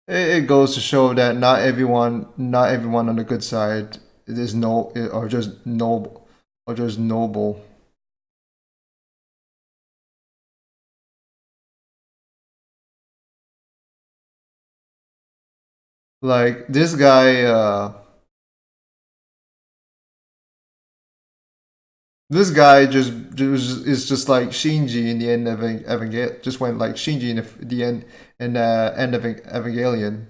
it goes to show that not everyone on the good side is no, or just noble, or just noble. Like this guy, This guy just is just like Shinji in the end of Evangelion. Just went like Shinji in the end in the end of Evangelion.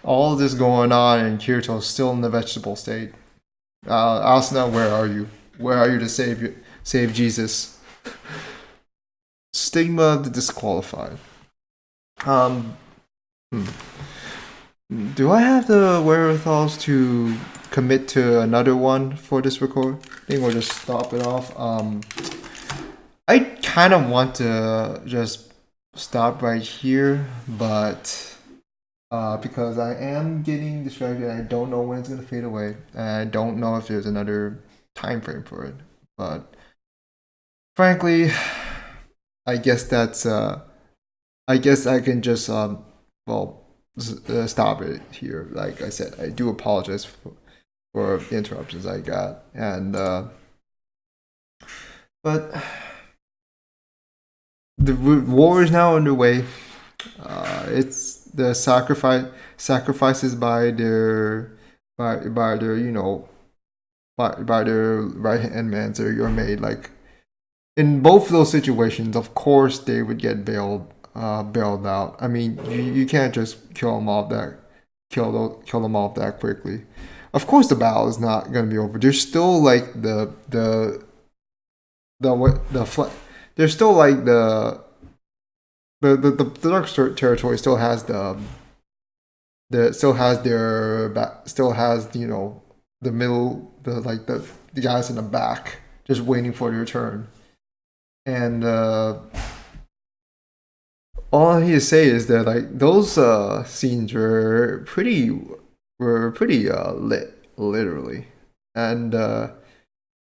All this going on, and Kirito's still in the vegetable state. Asuna, where are you? Where are you to save Jesus? Stigma of the disqualified. Um, hmm. Do I have the wherewithals to commit to another one for this record? I think we'll just stop it off. I kind of want to just stop right here, but because I am getting distracted, I don't know when it's gonna fade away, and I don't know if there's another time frame for it. But frankly, I guess that's I guess I can just well stop it here. Like I said, I do apologize for the interruptions I got, and but the war is now underway. It's the sacrifices by their by their right hand men are made. Like in both those situations, of course they would get bailed out. I mean, you can't just kill them off that quickly. Of course, the battle is not going to be over. There's still like the there's still like the dark territory still has still has the middle the guys in the back just waiting for their turn. And all I need to say is that like those scenes were pretty lit, literally. And I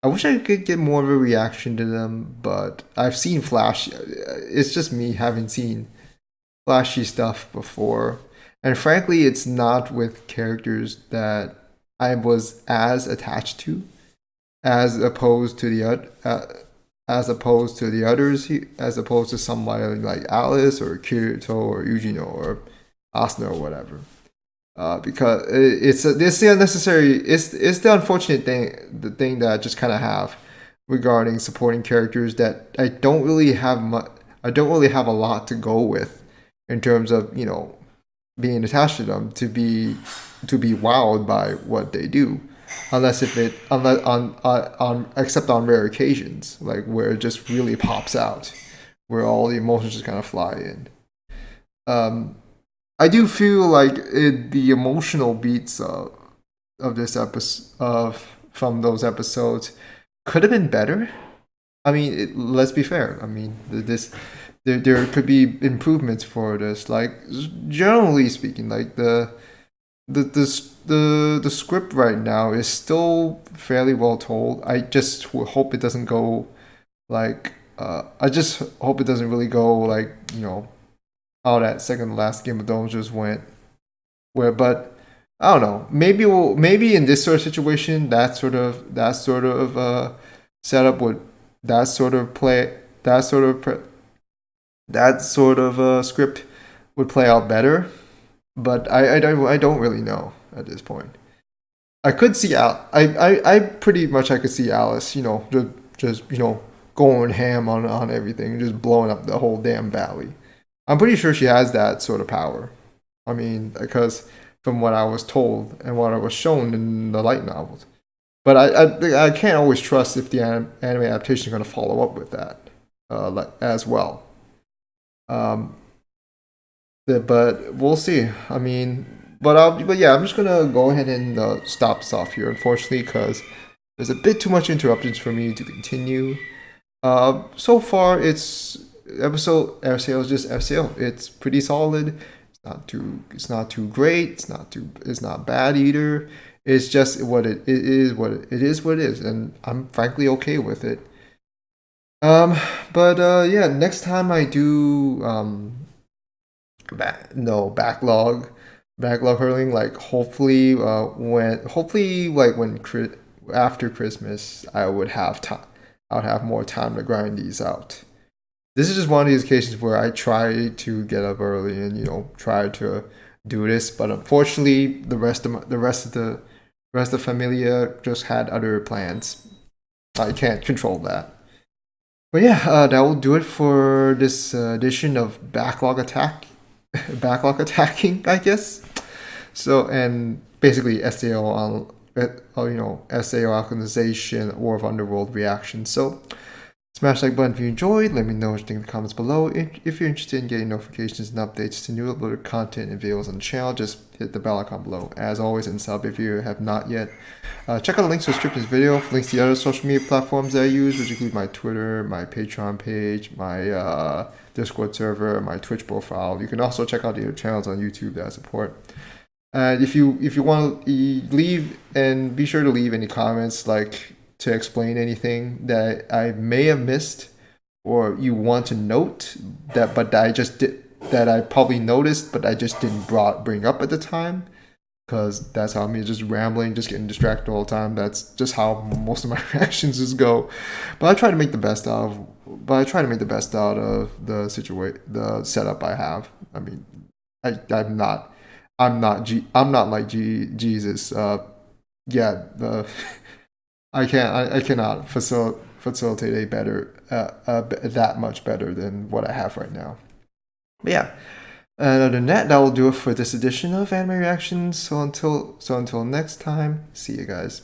wish I could get more of a reaction to them, but I've seen flash. It's just me having seen flashy stuff before, and frankly, it's not with characters that I was as attached to as opposed to as opposed to the others, as opposed to somebody like Alice or Kirito or Eugeno or Asuna or whatever. Because it's the unnecessary it's the unfortunate thing the thing that I just kind of have regarding supporting characters that I don't really have a lot to go with in terms of being attached to them to be wowed by what they do, unless if it unless on except on rare occasions like where it just really pops out, where all the emotions just kind of fly in. Um, I do feel like the emotional beats of this episode of from those episodes could have been better. I mean, let's be fair. I mean, there could be improvements for this. Like generally speaking, like the script right now is still fairly well told. I just hope it doesn't go like I just hope it doesn't really go like how that second to last Game of Thrones just went. Where, but I don't know. Maybe in this sort of situation, that sort of setup would that sort of play that sort of that sort of script would play out better. But I don't really know at this point. I could see I pretty much I could see Alice just going ham on everything, just blowing up the whole damn valley. I'm pretty sure she has that sort of power. I mean, because from what I was told and what I was shown in the light novels. But I can't always trust if the anime adaptation is going to follow up with that as well. Um, but we'll see. I mean, but yeah, I'm just gonna go ahead and stop this off here, unfortunately, because there's a bit too much interruptions for me to continue. So far it's episode FCL is just FCL. It's pretty solid. It's not too great. It's not bad either. It's just what it is, and I'm frankly okay with it. Um, but yeah, next time I do no backlog hurling, like hopefully like after Christmas I would have more time to grind these out. This is just one of these occasions where I try to get up early and try to do this, but unfortunately the rest of Familia just had other plans. I can't control that. But yeah, that will do it for this edition of backlog attacking, I guess. So, and basically SAO on SAO Alicization or of Underworld reaction. So smash like button if you enjoyed. Let me know what you think in the comments below. If you're interested in getting notifications and updates to new uploaded content and videos on the channel, just hit the bell icon below. As always, and sub if you have not yet. Check out the links to the description of this video, links to the other social media platforms that I use, which include my Twitter, my Patreon page, my Discord server, my Twitch profile. You can also check out the other channels on YouTube that I support. And if you want to leave, and be sure to leave any comments like to explain anything that I may have missed or you want to note that I probably noticed but I just didn't bring up at the time, because that's how me just rambling, just getting distracted all the time. That's just how most of my reactions just go. But I try to make the best out of the situation, the setup I have. I mean, I'm not I'm not like Jesus. Yeah, the I cannot facilitate a better that much better than what I have right now. But yeah, other than that, that will do it for this edition of Anime Reactions. So until next time, see you guys.